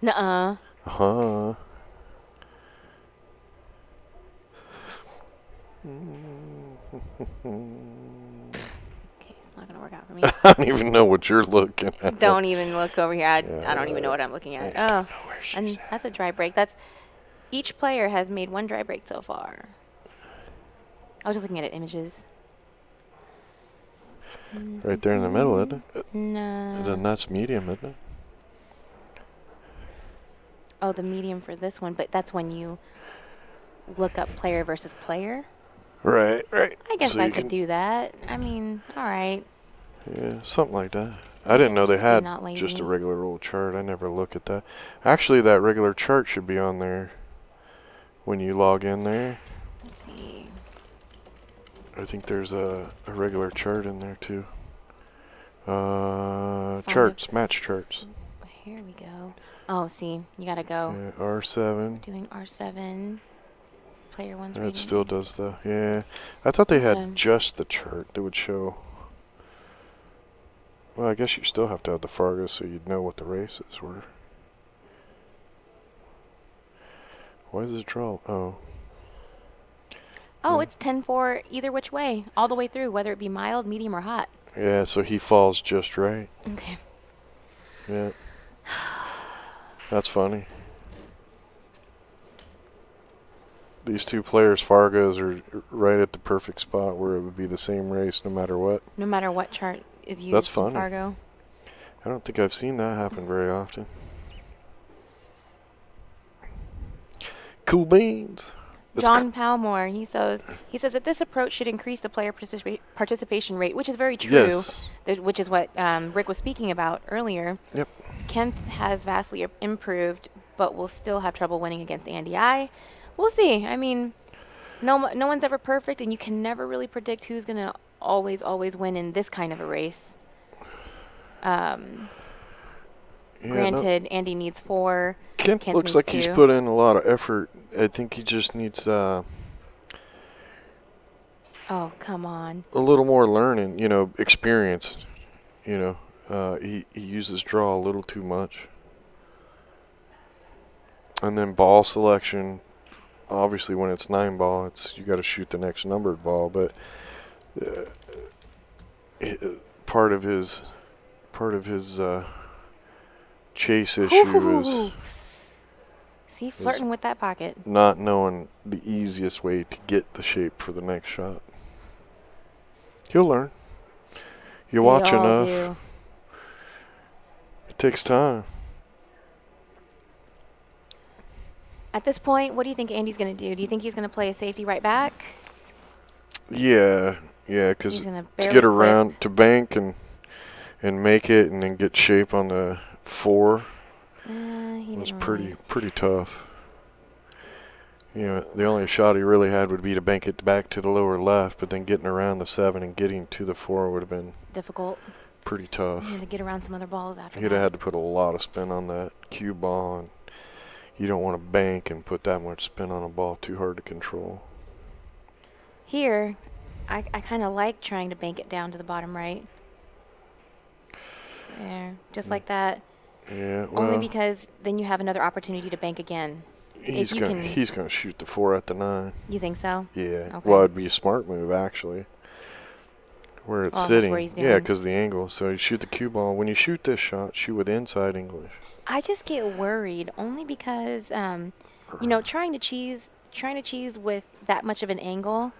Speaker 1: Nuh-uh.
Speaker 2: Uh-huh.
Speaker 1: Okay, it's not gonna work out for me.
Speaker 2: I don't even know what you're looking at.
Speaker 1: Don't even look over here. I
Speaker 2: Yeah,
Speaker 1: don't even know what I'm looking at.
Speaker 2: I
Speaker 1: Oh,
Speaker 2: don't know where she's
Speaker 1: and
Speaker 2: at.
Speaker 1: that's a dry break. That's each player has made one dry break so far. I was just looking at images.
Speaker 2: Right there in the middle, isn't it?
Speaker 1: No.
Speaker 2: Then that's medium, isn't it?
Speaker 1: Oh, the medium for this one, but that's when you look up player versus player.
Speaker 2: Right, right.
Speaker 1: I guess
Speaker 2: So
Speaker 1: I
Speaker 2: you
Speaker 1: could
Speaker 2: can-
Speaker 1: do that. I mean, all right.
Speaker 2: Yeah, something like that. I didn't know they
Speaker 1: Just be
Speaker 2: had
Speaker 1: not
Speaker 2: just a
Speaker 1: lazy.
Speaker 2: regular old chart. I never look at that. Actually, that regular chart should be on there when you log in there.
Speaker 1: Let's see.
Speaker 2: I think there's a regular chart in there too.
Speaker 1: Find
Speaker 2: Charts, match charts.
Speaker 1: Here we go. Oh, see, you gotta go.
Speaker 2: Yeah, R7.
Speaker 1: Doing R7. Player one's
Speaker 2: It
Speaker 1: rating.
Speaker 2: still does the, yeah. I thought they had
Speaker 1: Okay.
Speaker 2: just the chart that would show. Well, I guess you still have to have the Fargo so you'd know what the races were. Why does it draw? Oh.
Speaker 1: Oh,
Speaker 2: Yeah.
Speaker 1: it's 10-4 either which way, all the way through, whether it be mild, medium, or hot.
Speaker 2: Yeah, so he falls just right.
Speaker 1: Okay.
Speaker 2: Yeah. That's funny. These two players, Fargos, are right at the perfect spot where it would be the same race no matter what.
Speaker 1: No matter what chart is used
Speaker 2: That's
Speaker 1: in
Speaker 2: funny.
Speaker 1: Fargo.
Speaker 2: I don't think I've seen that happen very often. Cool beans. It's
Speaker 1: John Palmore, he says that this approach should increase the player participation rate, which is very true.
Speaker 2: Yes.
Speaker 1: Which is what Rick was speaking about earlier.
Speaker 2: Yep.
Speaker 1: Kenth has vastly improved, but will still have trouble winning against Andy I. We'll see. I mean, no one's ever perfect, and you can never really predict who's going to always win in this kind of a race.
Speaker 2: Yeah, no,
Speaker 1: Granted, Andy needs 4.
Speaker 2: Kenth
Speaker 1: Kenth
Speaker 2: looks
Speaker 1: needs
Speaker 2: like he's
Speaker 1: 2.
Speaker 2: put in a lot of effort. I think he just needs
Speaker 1: Oh, come on.
Speaker 2: a little more learning, experience. He uses draw a little too much. And then ball selection, obviously when it's 9-ball, you got to shoot the next numbered ball, but part of his chase issue is
Speaker 1: See, flirting with that pocket.
Speaker 2: not knowing the easiest way to get the shape for the next shot. He'll learn. You
Speaker 1: They
Speaker 2: watch
Speaker 1: all
Speaker 2: enough.
Speaker 1: do.
Speaker 2: It takes time.
Speaker 1: At this point, what do you think Andy's going to do? Do you think he's going to play a safety right back?
Speaker 2: Yeah, because
Speaker 1: He's gonna
Speaker 2: to
Speaker 1: barely
Speaker 2: get
Speaker 1: clip.
Speaker 2: around to bank and make it and then get shape on the 4
Speaker 1: He
Speaker 2: was
Speaker 1: didn't
Speaker 2: pretty tough. You know, the only shot he really had would be to bank it back to the lower left, but then getting around the 7 and getting to the 4 would have been
Speaker 1: difficult.
Speaker 2: pretty tough.
Speaker 1: He had to get around some other balls after
Speaker 2: He'd
Speaker 1: that.
Speaker 2: have had to put a lot of spin on that cue ball, and you don't want to bank and put that much spin on a ball, too hard to control.
Speaker 1: Here, I kind of like trying to bank it down to the bottom right. There, just like that.
Speaker 2: Yeah, well,
Speaker 1: Only because then you have another opportunity to bank again.
Speaker 2: he's gonna shoot the 4 at the 9.
Speaker 1: You think so?
Speaker 2: Yeah.
Speaker 1: Okay.
Speaker 2: Well, it'd be a smart move actually. Where it's
Speaker 1: Well, that's
Speaker 2: sitting.
Speaker 1: what he's
Speaker 2: Yeah,
Speaker 1: doing.
Speaker 2: because the angle. So you shoot the cue ball. When you shoot this shot, shoot with inside English.
Speaker 1: I just get worried only because, you know, trying to cheese with that much of an angle,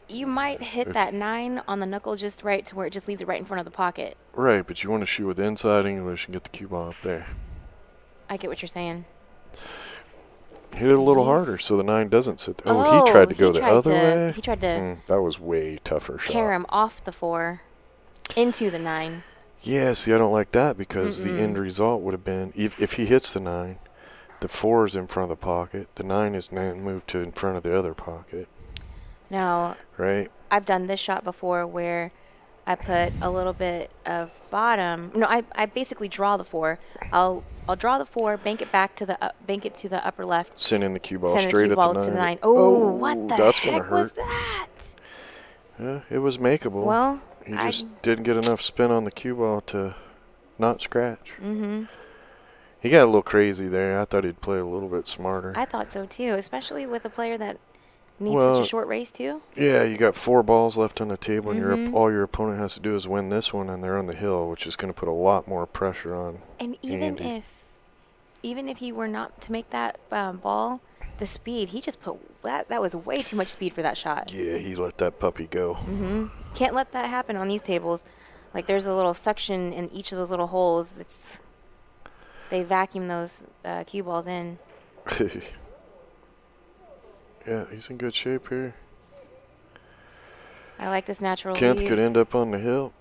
Speaker 1: you might hit that 9 on the knuckle just right to where it just leaves it right in front of the pocket.
Speaker 2: Right, but you want to shoot with inside English and get the cue ball up there.
Speaker 1: I get what you're saying.
Speaker 2: Hit it a little harder so the 9 doesn't sit there. Oh, he tried to go the other way?
Speaker 1: He tried to
Speaker 2: that was way tougher shot.
Speaker 1: carry him off the 4 into the 9.
Speaker 2: Yeah, see, I don't like that because the end result would have been, if he hits the 9, the 4 is in front of the pocket, the 9 is now moved to in front of the other pocket.
Speaker 1: Now,
Speaker 2: right?
Speaker 1: I've done this shot before where I put a little bit of bottom. No, I basically draw the 4. I'll draw the 4, bank it back to the upper left.
Speaker 2: Send in the cue ball
Speaker 1: Send
Speaker 2: straight
Speaker 1: the cue ball
Speaker 2: at
Speaker 1: to
Speaker 2: the 9.
Speaker 1: Oh, what the
Speaker 2: that's
Speaker 1: heck
Speaker 2: gonna hurt.
Speaker 1: was that?
Speaker 2: Yeah, it was makeable.
Speaker 1: Well,
Speaker 2: he just didn't get enough spin on the cue ball to not scratch. He got a little crazy there. I thought he'd play a little bit smarter.
Speaker 1: I thought so too, especially with a player that needs
Speaker 2: Well,
Speaker 1: such a short race too.
Speaker 2: Yeah, you got 4 balls left on the table, and all your opponent has to do is win this one, and they're on the hill, which is going to put a lot more pressure on.
Speaker 1: And
Speaker 2: Andy.
Speaker 1: even if he were not to make that ball, the speed he just put that was way too much speed for that shot.
Speaker 2: Yeah, he let that puppy go.
Speaker 1: Can't let that happen on these tables. Like there's a little suction in each of those little holes. They vacuum those cue balls in.
Speaker 2: Yeah, he's in good shape here.
Speaker 1: I like this natural
Speaker 2: Kenth
Speaker 1: lead.
Speaker 2: could end up on the hill,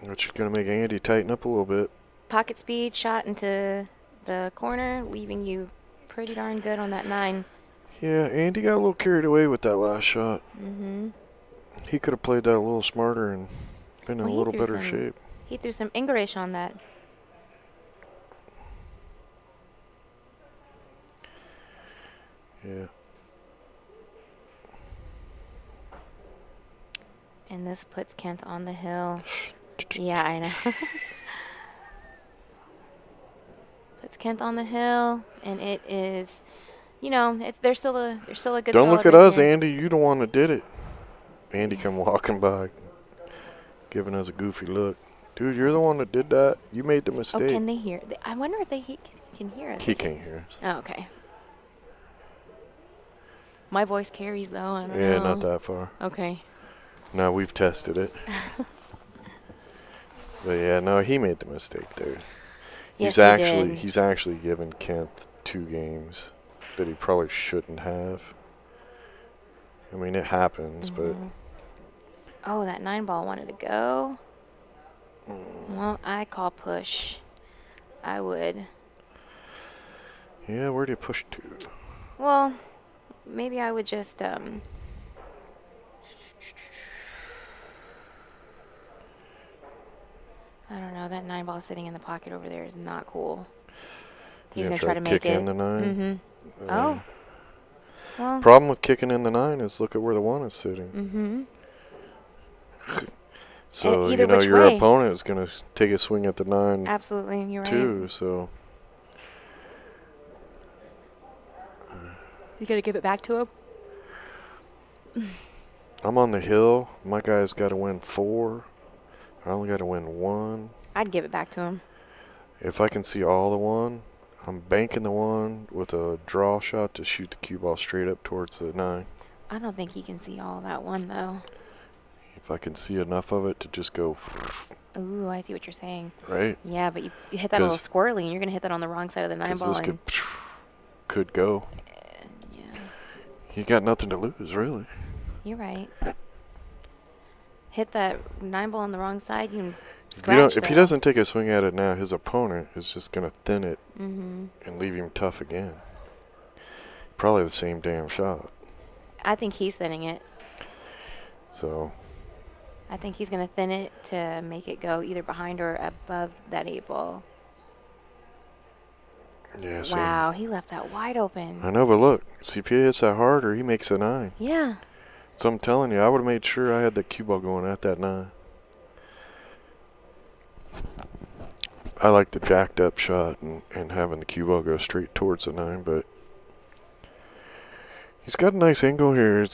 Speaker 2: which is going to make Andy tighten up a little bit.
Speaker 1: Pocket speed shot into the corner, leaving you pretty darn good on that 9.
Speaker 2: Yeah, Andy got a little carried away with that last shot. He could have played that a little smarter and been in a little better shape.
Speaker 1: He threw some English on that.
Speaker 2: Yeah.
Speaker 1: And this puts Kenth on the hill. Yeah, I know. Puts Kenth on the hill, and it is, you know, there's still a good.
Speaker 2: Don't look
Speaker 1: solid
Speaker 2: at us,
Speaker 1: race here.
Speaker 2: Andy. You the one that did it. Andy come walking by, giving us a goofy look. Dude, you're the one that did that. You made the mistake.
Speaker 1: Oh, can they hear? I wonder if they can hear us.
Speaker 2: He can't hear us.
Speaker 1: Oh, okay. My voice carries though. I don't know.
Speaker 2: Yeah, not that far.
Speaker 1: Okay.
Speaker 2: No, we've tested it. But yeah, no, he made the mistake there.
Speaker 1: Yes,
Speaker 2: He's actually given Kenth 2 games that he probably shouldn't have. I mean, it happens, but.
Speaker 1: Oh, that 9 ball wanted to go. Well, I call push. I would.
Speaker 2: Yeah, where do you push to?
Speaker 1: Well, maybe I would just I don't know. That 9 ball sitting in the pocket over there is not cool. He's gonna try to make
Speaker 2: kick
Speaker 1: it.
Speaker 2: in the 9.
Speaker 1: Oh. Well.
Speaker 2: Problem with kicking in the 9 is look at where the 1 is sitting. So you know your opponent is gonna take a swing at the 9.
Speaker 1: Absolutely, you're right.
Speaker 2: Too. So.
Speaker 1: You gotta give it back to him.
Speaker 2: I'm on the hill. My guy's got to win 4. I only got to win 1.
Speaker 1: I'd give it back to him.
Speaker 2: If I can see all the 1, I'm banking the 1 with a draw shot to shoot the cue ball straight up towards the 9.
Speaker 1: I don't think he can see all that 1 though.
Speaker 2: If I can see enough of it to just go.
Speaker 1: Ooh, I see what you're saying.
Speaker 2: Right.
Speaker 1: Yeah, but you hit that a little squirrely, and you're gonna hit that on the wrong side of the 9 ball.
Speaker 2: could go.
Speaker 1: Yeah,
Speaker 2: You got nothing to lose, really.
Speaker 1: you're right. Hit that 9-ball on the wrong side, you can
Speaker 2: If,
Speaker 1: scratch
Speaker 2: if he
Speaker 1: though.
Speaker 2: doesn't take a swing at it now, his opponent is just going to thin it
Speaker 1: Mm-hmm.
Speaker 2: and leave him tough again. Probably the same damn shot.
Speaker 1: I think he's thinning it.
Speaker 2: So,
Speaker 1: I think he's going to thin it to make it go either behind or above that 8-ball.
Speaker 2: yeah, see.
Speaker 1: Wow, he left that wide open.
Speaker 2: I know, but look. See, if he hits that hard or he makes a 9.
Speaker 1: Yeah.
Speaker 2: So I'm telling you, I would have made sure I had the cue ball going at that 9. I like the jacked up shot and having the cue ball go straight towards the 9, but he's got a nice angle here.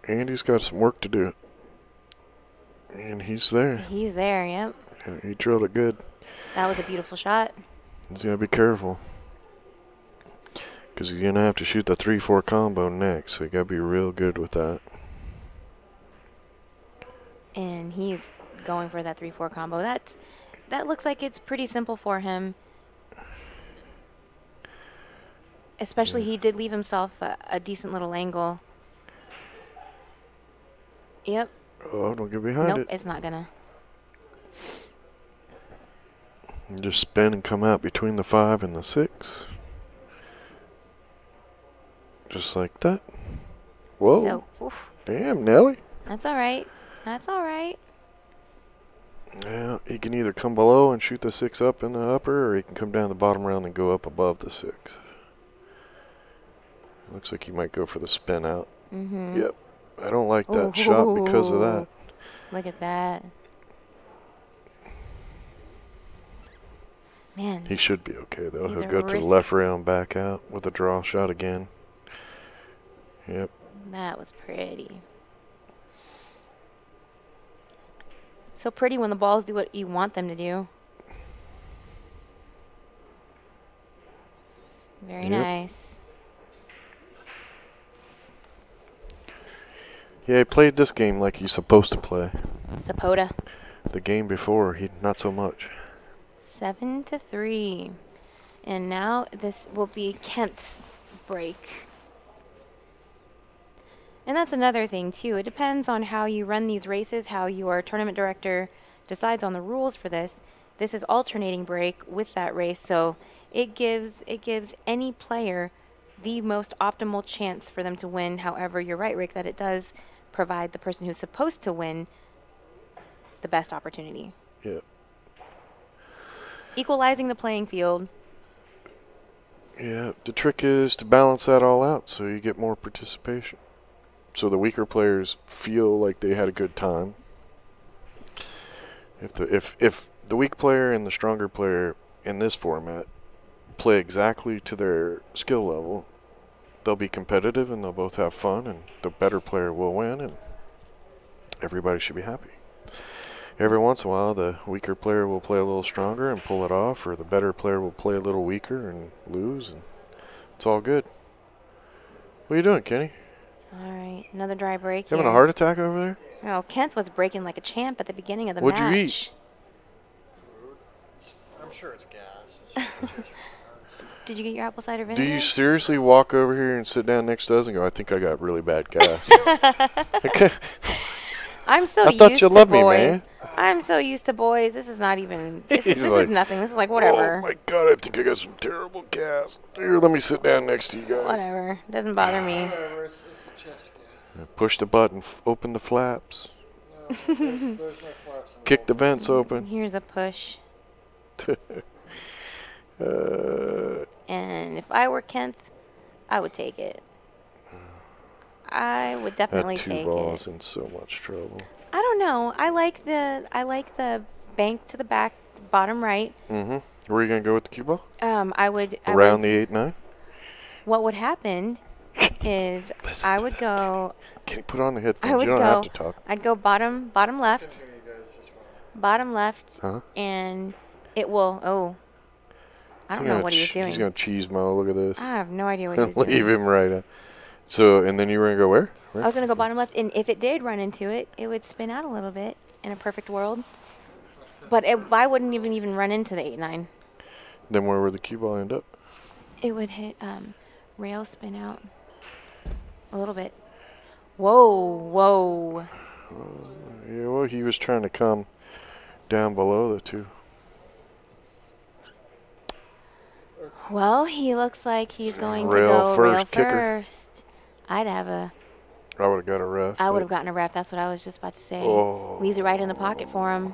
Speaker 2: Andy's got some work to do. And he's there.
Speaker 1: He's there, yep.
Speaker 2: Yeah, he drilled it good.
Speaker 1: That was a beautiful shot.
Speaker 2: He's got to be careful. Because he's going to have to shoot the 3-4 combo next, so you got to be real good with that.
Speaker 1: And he's going for that 3-4 combo. That looks like it's pretty simple for him. Especially he did leave himself a decent little angle. Yep.
Speaker 2: Oh, don't get behind
Speaker 1: Nope,
Speaker 2: it.
Speaker 1: it's not gonna.
Speaker 2: And just spin and come out between the 5 and the 6. Just like that. Whoa.
Speaker 1: So, oof,
Speaker 2: Damn, Nelly.
Speaker 1: that's all right. That's all right.
Speaker 2: Yeah, he can either come below and shoot the 6 up in the upper, or he can come down the bottom round and go up above the 6. Looks like he might go for the spin out.
Speaker 1: Mm-hmm.
Speaker 2: Yep. I don't like that shot because of that.
Speaker 1: Look at that. Man,
Speaker 2: He should be okay, though.
Speaker 1: He's
Speaker 2: He'll
Speaker 1: a
Speaker 2: go to the
Speaker 1: risk-
Speaker 2: left round, back out with a draw shot again. Yep.
Speaker 1: that was pretty. So pretty when the balls do what you want them to do. Very
Speaker 2: Yep.
Speaker 1: nice.
Speaker 2: Yeah, he played this game like he's supposed to play.
Speaker 1: Sapota.
Speaker 2: The game before, he not so much.
Speaker 1: 7-3. And now this will be Kenth's break. And that's another thing too. It depends on how you run these races, how your tournament director decides on the rules for this. This is alternating break with that race, so it gives any player the most optimal chance for them to win. However, you're right, Rick, that it does provide the person who's supposed to win the best opportunity.
Speaker 2: Yep.
Speaker 1: Equalizing the playing field.
Speaker 2: Yeah, the trick is to balance that all out so you get more participation. So the weaker players feel like they had a good time. If the weak player and the stronger player in this format play exactly to their skill level, they'll be competitive and they'll both have fun, and the better player will win, and everybody should be happy. Every once in a while, the weaker player will play a little stronger and pull it off, or the better player will play a little weaker and lose, and it's all good. What are you doing, Kenny?
Speaker 1: All right, another dry break
Speaker 2: You having
Speaker 1: here.
Speaker 2: a heart attack over there?
Speaker 1: Oh, Kenth was breaking like a champ at the beginning of the
Speaker 2: What'd
Speaker 1: match.
Speaker 2: you eat?
Speaker 5: I'm sure it's gas.
Speaker 1: Did you get your apple cider
Speaker 2: Do
Speaker 1: vinegar?
Speaker 2: you seriously walk over here and sit down next to us and go, I think I got really bad gas? Okay.
Speaker 1: I'm so
Speaker 2: I
Speaker 1: used
Speaker 2: thought you
Speaker 1: to
Speaker 2: loved me,
Speaker 1: boys.
Speaker 2: man.
Speaker 1: I'm so used to boys. This is not even. This
Speaker 2: He's
Speaker 1: is
Speaker 2: like,
Speaker 1: nothing. This is like whatever.
Speaker 2: Oh my God, I think I got some terrible gas. Here, let me sit down next to you guys.
Speaker 1: Whatever. Doesn't bother me.
Speaker 5: Whatever, it's the chest gas.
Speaker 2: Push the button, open the flaps,
Speaker 5: No, there's no flaps in
Speaker 2: kick the
Speaker 5: whole
Speaker 2: vents open.
Speaker 1: Here's a push.
Speaker 2: uh,
Speaker 1: And if I were Kenth, I would take it. I would definitely
Speaker 2: that two
Speaker 1: take
Speaker 2: balls
Speaker 1: it.
Speaker 2: in so much trouble.
Speaker 1: I don't know. I like the bank to the back, bottom right.
Speaker 2: Mm-hmm. Where are you gonna go with the cue ball?
Speaker 1: I would
Speaker 2: Around the 8-9?
Speaker 1: What would happen is
Speaker 2: Listen
Speaker 1: I
Speaker 2: to
Speaker 1: would
Speaker 2: this
Speaker 1: go.
Speaker 2: Can you put on the
Speaker 1: I
Speaker 2: headphones?
Speaker 1: would
Speaker 2: You don't
Speaker 1: go.
Speaker 2: have to talk.
Speaker 1: I'd go bottom left,
Speaker 5: hear you guys just fine.
Speaker 1: bottom left,
Speaker 2: Huh?
Speaker 1: and it will. Oh, I don't know what he was doing.
Speaker 2: He's gonna cheese mo. Look at this.
Speaker 1: I have no idea what he was doing.
Speaker 2: Leave him right up. So, and then you were gonna go where?
Speaker 1: I was gonna go bottom left, and if it did run into it, it would spin out a little bit in a perfect world. But I wouldn't even run into the 8-9.
Speaker 2: Then where would the cue ball end up?
Speaker 1: it would hit rail spin out a little bit. Whoa, whoa.
Speaker 2: Yeah, well, he was trying to come down below the 2.
Speaker 1: Well, he looks like he's going
Speaker 2: Rail
Speaker 1: to go
Speaker 2: first,
Speaker 1: rail
Speaker 2: kicker.
Speaker 1: first. I'd have a.
Speaker 2: I would have got a ref.
Speaker 1: I would
Speaker 2: but-
Speaker 1: have gotten a ref. That's what I was just about to say.
Speaker 2: Oh.
Speaker 1: Leaves it right in the pocket for him.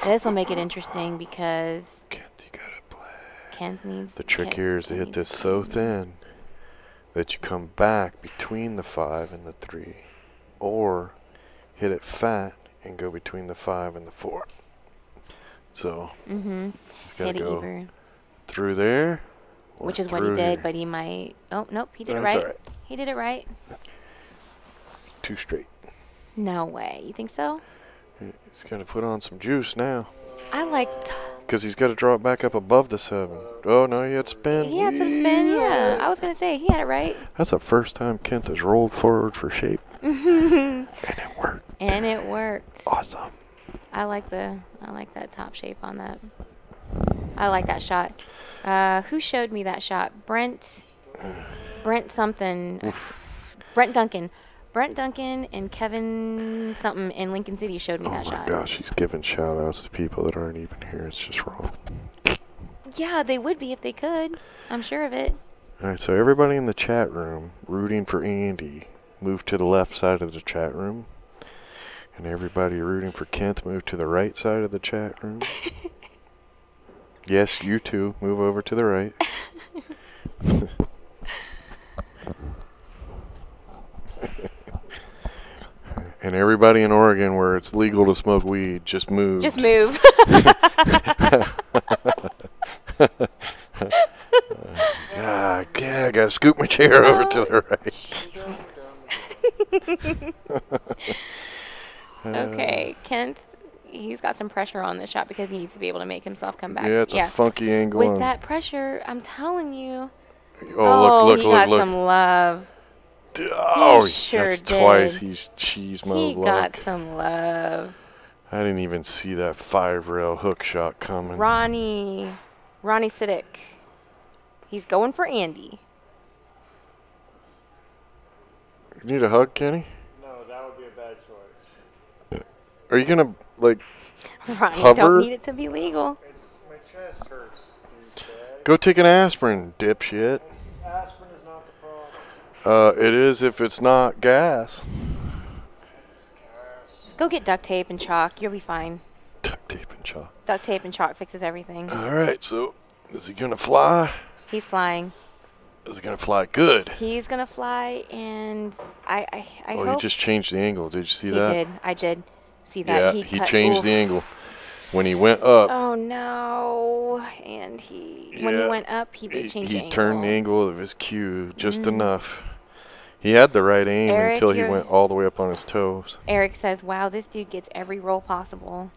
Speaker 1: This will make it interesting because
Speaker 2: Kenth, you gotta play.
Speaker 1: Kenth needs.
Speaker 2: The trick
Speaker 1: Kenth
Speaker 2: here is to hit
Speaker 1: needs
Speaker 2: this
Speaker 1: to
Speaker 2: so
Speaker 1: play.
Speaker 2: thin that you come back between the 5 and the 3, or hit it fat and go between the 5 and the 4. So
Speaker 1: Mm-hmm.
Speaker 2: he's got
Speaker 1: Hit
Speaker 2: to
Speaker 1: it
Speaker 2: go
Speaker 1: either.
Speaker 2: through there, or
Speaker 1: Which is what he
Speaker 2: through
Speaker 1: did,
Speaker 2: here.
Speaker 1: but he might. Oh, nope. He did it
Speaker 2: That's
Speaker 1: right.
Speaker 2: all right.
Speaker 1: He did it right.
Speaker 2: 2 straight.
Speaker 1: No way. You think so?
Speaker 2: He's got to put on some juice now,
Speaker 1: I like.
Speaker 2: because he's got to draw it back up above the 7. Oh no, he had spin.
Speaker 1: He had some spin. Yeah. I was gonna say he had it right.
Speaker 2: That's the first time Kenth has rolled forward for shape, and it worked.
Speaker 1: And it worked.
Speaker 2: Awesome.
Speaker 1: I like that top shape on that. I like that shot. Who showed me that shot? Brent something. Brent Duncan. Brent Duncan and Kevin something in Lincoln City showed me
Speaker 2: Oh
Speaker 1: that
Speaker 2: my
Speaker 1: shot.
Speaker 2: gosh, he's giving shout outs to people that aren't even here. It's just wrong.
Speaker 1: Yeah, they would be if they could. I'm sure of it.
Speaker 2: Alright, so everybody in the chat room rooting for Andy, move to the left side of the chat room. And everybody rooting for Kenth, move to the right side of the chat room. Yes, you too. Move over to the right. And everybody in Oregon where it's legal to smoke weed, just move.
Speaker 1: Just move.
Speaker 2: I gotta scoop my chair over to the right.
Speaker 1: Okay, Kenth, he's got some pressure on this shot because he needs to be able to make himself come back.
Speaker 2: Yeah, it's a funky angle.
Speaker 1: With
Speaker 2: and-
Speaker 1: that pressure, I'm telling you.
Speaker 2: Oh,
Speaker 1: he got some love.
Speaker 2: Oh,
Speaker 1: sure
Speaker 2: that's twice.
Speaker 1: did.
Speaker 2: He's cheese
Speaker 1: He
Speaker 2: mode
Speaker 1: got
Speaker 2: luck.
Speaker 1: some love.
Speaker 2: I didn't even see that 5-rail hook shot coming.
Speaker 1: Ronnie Siddick. He's going for Andy.
Speaker 2: You need a hug, Kenny?
Speaker 5: No, that would be a bad choice.
Speaker 2: Are you gonna like
Speaker 1: Ronnie
Speaker 2: Hover?
Speaker 1: don't need it to be legal.
Speaker 5: It's my chest hurts, douchebag.
Speaker 2: go take an aspirin, dipshit?
Speaker 5: Aspirin is not the problem.
Speaker 2: It is if it's not gas.
Speaker 5: It's gas.
Speaker 1: Just go get duct tape and chalk. You'll be fine.
Speaker 2: Duct tape and chalk.
Speaker 1: Duct tape and chalk fixes everything.
Speaker 2: All right, so is he gonna fly?
Speaker 1: He's flying.
Speaker 2: Is he gonna fly good?
Speaker 1: He's gonna fly, and I
Speaker 2: Oh,
Speaker 1: hope
Speaker 2: he just changed the angle. Did you see
Speaker 1: he
Speaker 2: that?
Speaker 1: did. I did see that.
Speaker 2: Yeah, he
Speaker 1: cut-
Speaker 2: changed
Speaker 1: oof.
Speaker 2: the angle. When he went up,
Speaker 1: Oh no! And when he
Speaker 2: Yeah,
Speaker 1: went up, he did change the
Speaker 2: he
Speaker 1: angle.
Speaker 2: turned the angle of his cue just enough. He had the right aim
Speaker 1: Eric,
Speaker 2: until he
Speaker 1: you're-
Speaker 2: went all the way up on his toes.
Speaker 1: Eric says, "Wow, this dude gets every roll possible."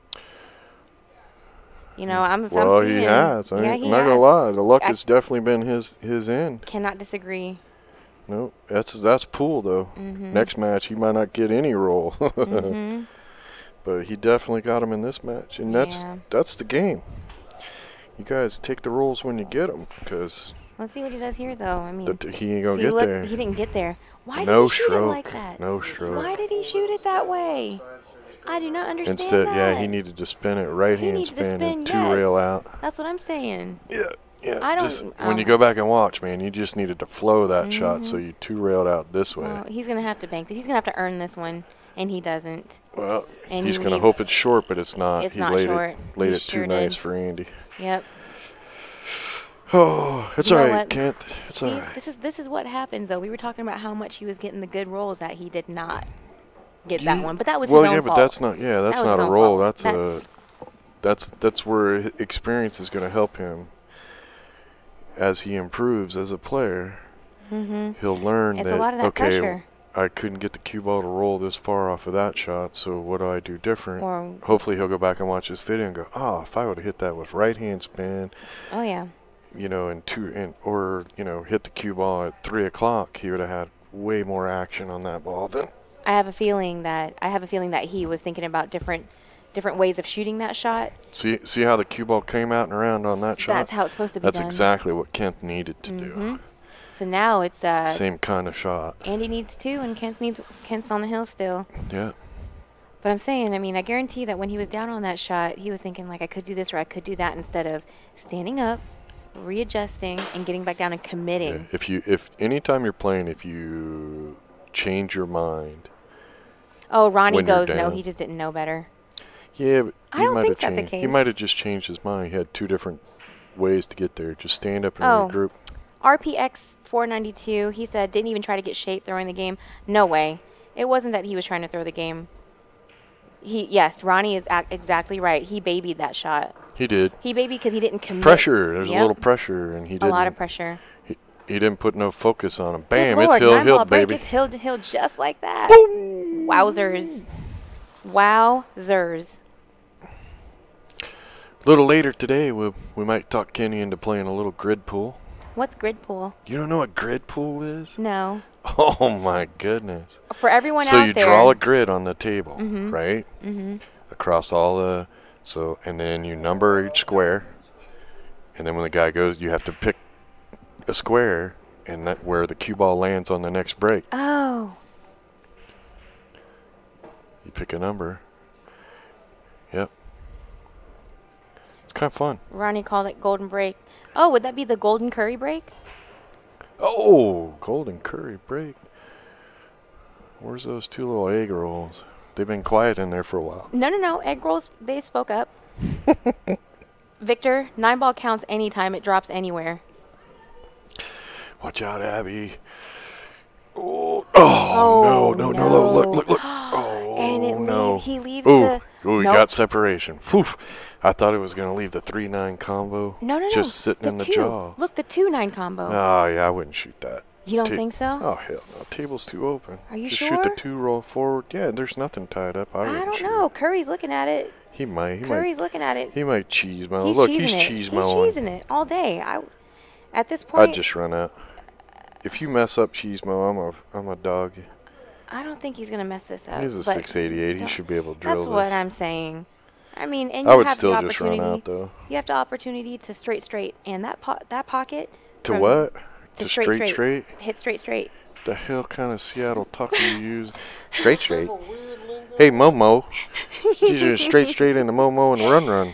Speaker 1: You know, I'm
Speaker 2: Well,
Speaker 1: seeing,
Speaker 2: he has.
Speaker 1: Yeah,
Speaker 2: I'm
Speaker 1: he
Speaker 2: not
Speaker 1: has.
Speaker 2: gonna lie. The luck
Speaker 1: I-
Speaker 2: has definitely been his end.
Speaker 1: Cannot disagree.
Speaker 2: No, that's pool though.
Speaker 1: Mhm.
Speaker 2: Next match he might not get any roll,
Speaker 1: Mhm.
Speaker 2: but he definitely got him in this match, and
Speaker 1: Yeah.
Speaker 2: that's the game. You guys take the rolls when you get them, because
Speaker 1: Let's see what he does here, though. I mean,
Speaker 2: he ain't gonna
Speaker 1: see,
Speaker 2: get
Speaker 1: look,
Speaker 2: there.
Speaker 1: he didn't get there. Why
Speaker 2: No
Speaker 1: did he shoot it
Speaker 2: stroke.
Speaker 1: like that?
Speaker 2: No stroke.
Speaker 1: Why did he shoot it that way? I do not understand
Speaker 2: Instead,
Speaker 1: that.
Speaker 2: yeah, he needed to spin it right
Speaker 1: He
Speaker 2: hand
Speaker 1: needed to
Speaker 2: spin
Speaker 1: spin,
Speaker 2: and
Speaker 1: yes.
Speaker 2: 2-rail out.
Speaker 1: That's what I'm saying.
Speaker 2: Yeah, yeah.
Speaker 1: I don't-
Speaker 2: just when you
Speaker 1: oh.
Speaker 2: go back and watch, man, you just needed to flow that shot, so you 2-railed out this way.
Speaker 1: Well, he's gonna have to bank this. He's gonna have to earn this one, and he doesn't.
Speaker 2: Well,
Speaker 1: And
Speaker 2: he's
Speaker 1: he
Speaker 2: gonna
Speaker 1: leaves-
Speaker 2: hope it's short, but it's not.
Speaker 1: It's
Speaker 2: he
Speaker 1: not
Speaker 2: laid
Speaker 1: short.
Speaker 2: it, laid
Speaker 1: He
Speaker 2: it
Speaker 1: sure
Speaker 2: too nice
Speaker 1: did.
Speaker 2: for Andy.
Speaker 1: Yep.
Speaker 2: Oh, it's
Speaker 1: You know
Speaker 2: all right,
Speaker 1: what?
Speaker 2: Kenth. It's
Speaker 1: See,
Speaker 2: all right.
Speaker 1: this is what happens though. We were talking about how much he was getting the good rolls that he did not get that one, but that was
Speaker 2: Well,
Speaker 1: his own
Speaker 2: yeah,
Speaker 1: fault.
Speaker 2: but that's not. Yeah, that's
Speaker 1: was
Speaker 2: not
Speaker 1: his
Speaker 2: a
Speaker 1: own
Speaker 2: roll.
Speaker 1: fault.
Speaker 2: That's where experience is going to help him as he improves as a player.
Speaker 1: Mhm.
Speaker 2: He'll learn
Speaker 1: It's
Speaker 2: that
Speaker 1: a lot of that
Speaker 2: okay,
Speaker 1: pressure.
Speaker 2: I couldn't get the cue ball to roll this far off of that shot, so what do I do different?
Speaker 1: Or
Speaker 2: Hopefully he'll go back and watch this video and go, oh, if I would have hit that with right hand spin,
Speaker 1: oh yeah.
Speaker 2: you know, or hit the cue ball at 3 o'clock, he would have had way more action on that ball than.
Speaker 1: I have a feeling that he was thinking about different different ways of shooting that shot.
Speaker 2: See how the cue ball came out and around on that shot?
Speaker 1: That's how it's supposed to be
Speaker 2: That's
Speaker 1: done.
Speaker 2: exactly what Kenth needed to do.
Speaker 1: So now it's
Speaker 2: Same kind of shot.
Speaker 1: Andy needs 2 and Kenth's on the hill still.
Speaker 2: Yeah.
Speaker 1: But I'm saying, I mean, I guarantee that when he was down on that shot, he was thinking like I could do this or I could do that instead of standing up, readjusting, and getting back down and committing.
Speaker 2: Yeah. If anytime you're playing, if you change your mind.
Speaker 1: Oh, Ronnie
Speaker 2: when you're
Speaker 1: goes, no,
Speaker 2: down.
Speaker 1: he just didn't know better.
Speaker 2: Yeah, but
Speaker 1: I don't think that's the
Speaker 2: changed.
Speaker 1: case.
Speaker 2: He might have just changed his mind. He had 2 different ways to get there. Just stand up and regroup.
Speaker 1: RPX 492, he said, didn't even try to get shape throwing the game. No way. It wasn't that he was trying to throw the game. Yes, Ronnie is exactly right. He babied that shot.
Speaker 2: He did.
Speaker 1: He babied because he didn't commit.
Speaker 2: Pressure. There's a little pressure, and he didn't.
Speaker 1: A lot of pressure.
Speaker 2: He didn't put no focus on him. Bam!
Speaker 1: Good
Speaker 2: It's
Speaker 1: Lord,
Speaker 2: hill,
Speaker 1: 9-ball break,
Speaker 2: baby.
Speaker 1: it's hill to hill just like that.
Speaker 2: Boom!
Speaker 1: Wowzers. Wowzers.
Speaker 2: A little later today, we might talk Kenny into playing a little grid pool.
Speaker 1: What's grid pool?
Speaker 2: You don't know what grid pool is?
Speaker 1: No.
Speaker 2: Oh my goodness!
Speaker 1: For everyone
Speaker 2: So
Speaker 1: out
Speaker 2: you
Speaker 1: there.
Speaker 2: draw a grid on the table,
Speaker 1: Mhm.
Speaker 2: right?
Speaker 1: Mhm.
Speaker 2: Across all the and then you number each square, and then when the guy goes, you have to pick a square, and that where the cue ball lands on the next break.
Speaker 1: Oh.
Speaker 2: You pick a number. Yep. It's kind of fun.
Speaker 1: Ronnie called it golden break. Oh, would that be the golden curry break?
Speaker 2: Oh, golden curry break. Where's those 2 little egg rolls? They've been quiet in there for a while.
Speaker 1: No. Egg rolls, they spoke up. Victor, 9-ball counts anytime it drops anywhere.
Speaker 2: Watch out, Abby. Oh, no, look. Oh,
Speaker 1: And
Speaker 2: no.
Speaker 1: he leaves
Speaker 2: Ooh,
Speaker 1: the...
Speaker 2: he
Speaker 1: Nope.
Speaker 2: got separation. Whew. I thought it was going to leave the 3-9 combo.
Speaker 1: No.
Speaker 2: Just sitting in the jaws.
Speaker 1: Look, the 2-9 combo.
Speaker 2: Oh, yeah, I wouldn't shoot that.
Speaker 1: You don't think so?
Speaker 2: Oh, hell no. Table's too open.
Speaker 1: Are you
Speaker 2: Just
Speaker 1: sure?
Speaker 2: shoot the 2 roll forward. Yeah, there's nothing tied up. I
Speaker 1: I don't
Speaker 2: shoot
Speaker 1: know.
Speaker 2: it.
Speaker 1: Curry's looking at it.
Speaker 2: He might.
Speaker 1: Curry's looking at it.
Speaker 2: He might cheese mo.
Speaker 1: He's
Speaker 2: Look,
Speaker 1: cheesing
Speaker 2: he's
Speaker 1: it.
Speaker 2: cheese
Speaker 1: He's
Speaker 2: mowing.
Speaker 1: cheesing it all day. At this point,
Speaker 2: I'd just run out. If you mess up cheese mo, I'm a dog.
Speaker 1: I don't think he's gonna mess this up.
Speaker 2: He's a
Speaker 1: but
Speaker 2: 688. He
Speaker 1: don't-
Speaker 2: should be able to drill
Speaker 1: That's
Speaker 2: this.
Speaker 1: what I'm saying. I mean, and you
Speaker 2: I would
Speaker 1: have
Speaker 2: still
Speaker 1: the
Speaker 2: just run
Speaker 1: opportunity.
Speaker 2: out though.
Speaker 1: You have the opportunity to straight, and that pocket.
Speaker 2: To
Speaker 1: from-
Speaker 2: what?
Speaker 1: To
Speaker 2: To
Speaker 1: straight.
Speaker 2: straight?
Speaker 1: Hit straight.
Speaker 2: The hell kind of Seattle tucker you use? Straight. Hey, Momo. She's just straight into Momo and run.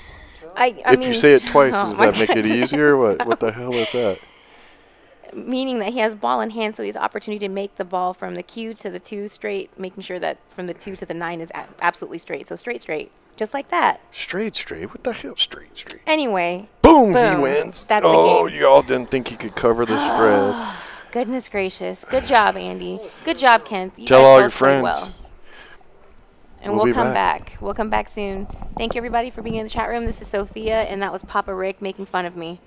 Speaker 1: I
Speaker 2: If
Speaker 1: mean,
Speaker 2: you say it twice,
Speaker 1: oh
Speaker 2: does
Speaker 1: my
Speaker 2: that make it
Speaker 1: goodness.
Speaker 2: easier? What the hell is that?
Speaker 1: Meaning that he has ball in hand, so he has opportunity to make the ball from the Q to the 2 straight, making sure that from the 2 to the 9 is absolutely straight. So straight, just like that.
Speaker 2: Straight. What the hell? Straight.
Speaker 1: Anyway,
Speaker 2: Boom, he
Speaker 1: Boom.
Speaker 2: wins.
Speaker 1: That's the
Speaker 2: oh,
Speaker 1: game.
Speaker 2: y'all didn't think you could cover the spread.
Speaker 1: goodness gracious. Good job, Andy. Good job, Kenth. You
Speaker 2: Tell
Speaker 1: guys
Speaker 2: all
Speaker 1: both
Speaker 2: your
Speaker 1: played
Speaker 2: friends.
Speaker 1: well. And
Speaker 2: We'll
Speaker 1: we'll
Speaker 2: be
Speaker 1: come
Speaker 2: back.
Speaker 1: back. We'll come back soon. Thank you, everybody, for being in the chat room. This is Sophia, and that was Papa Rick making fun of me.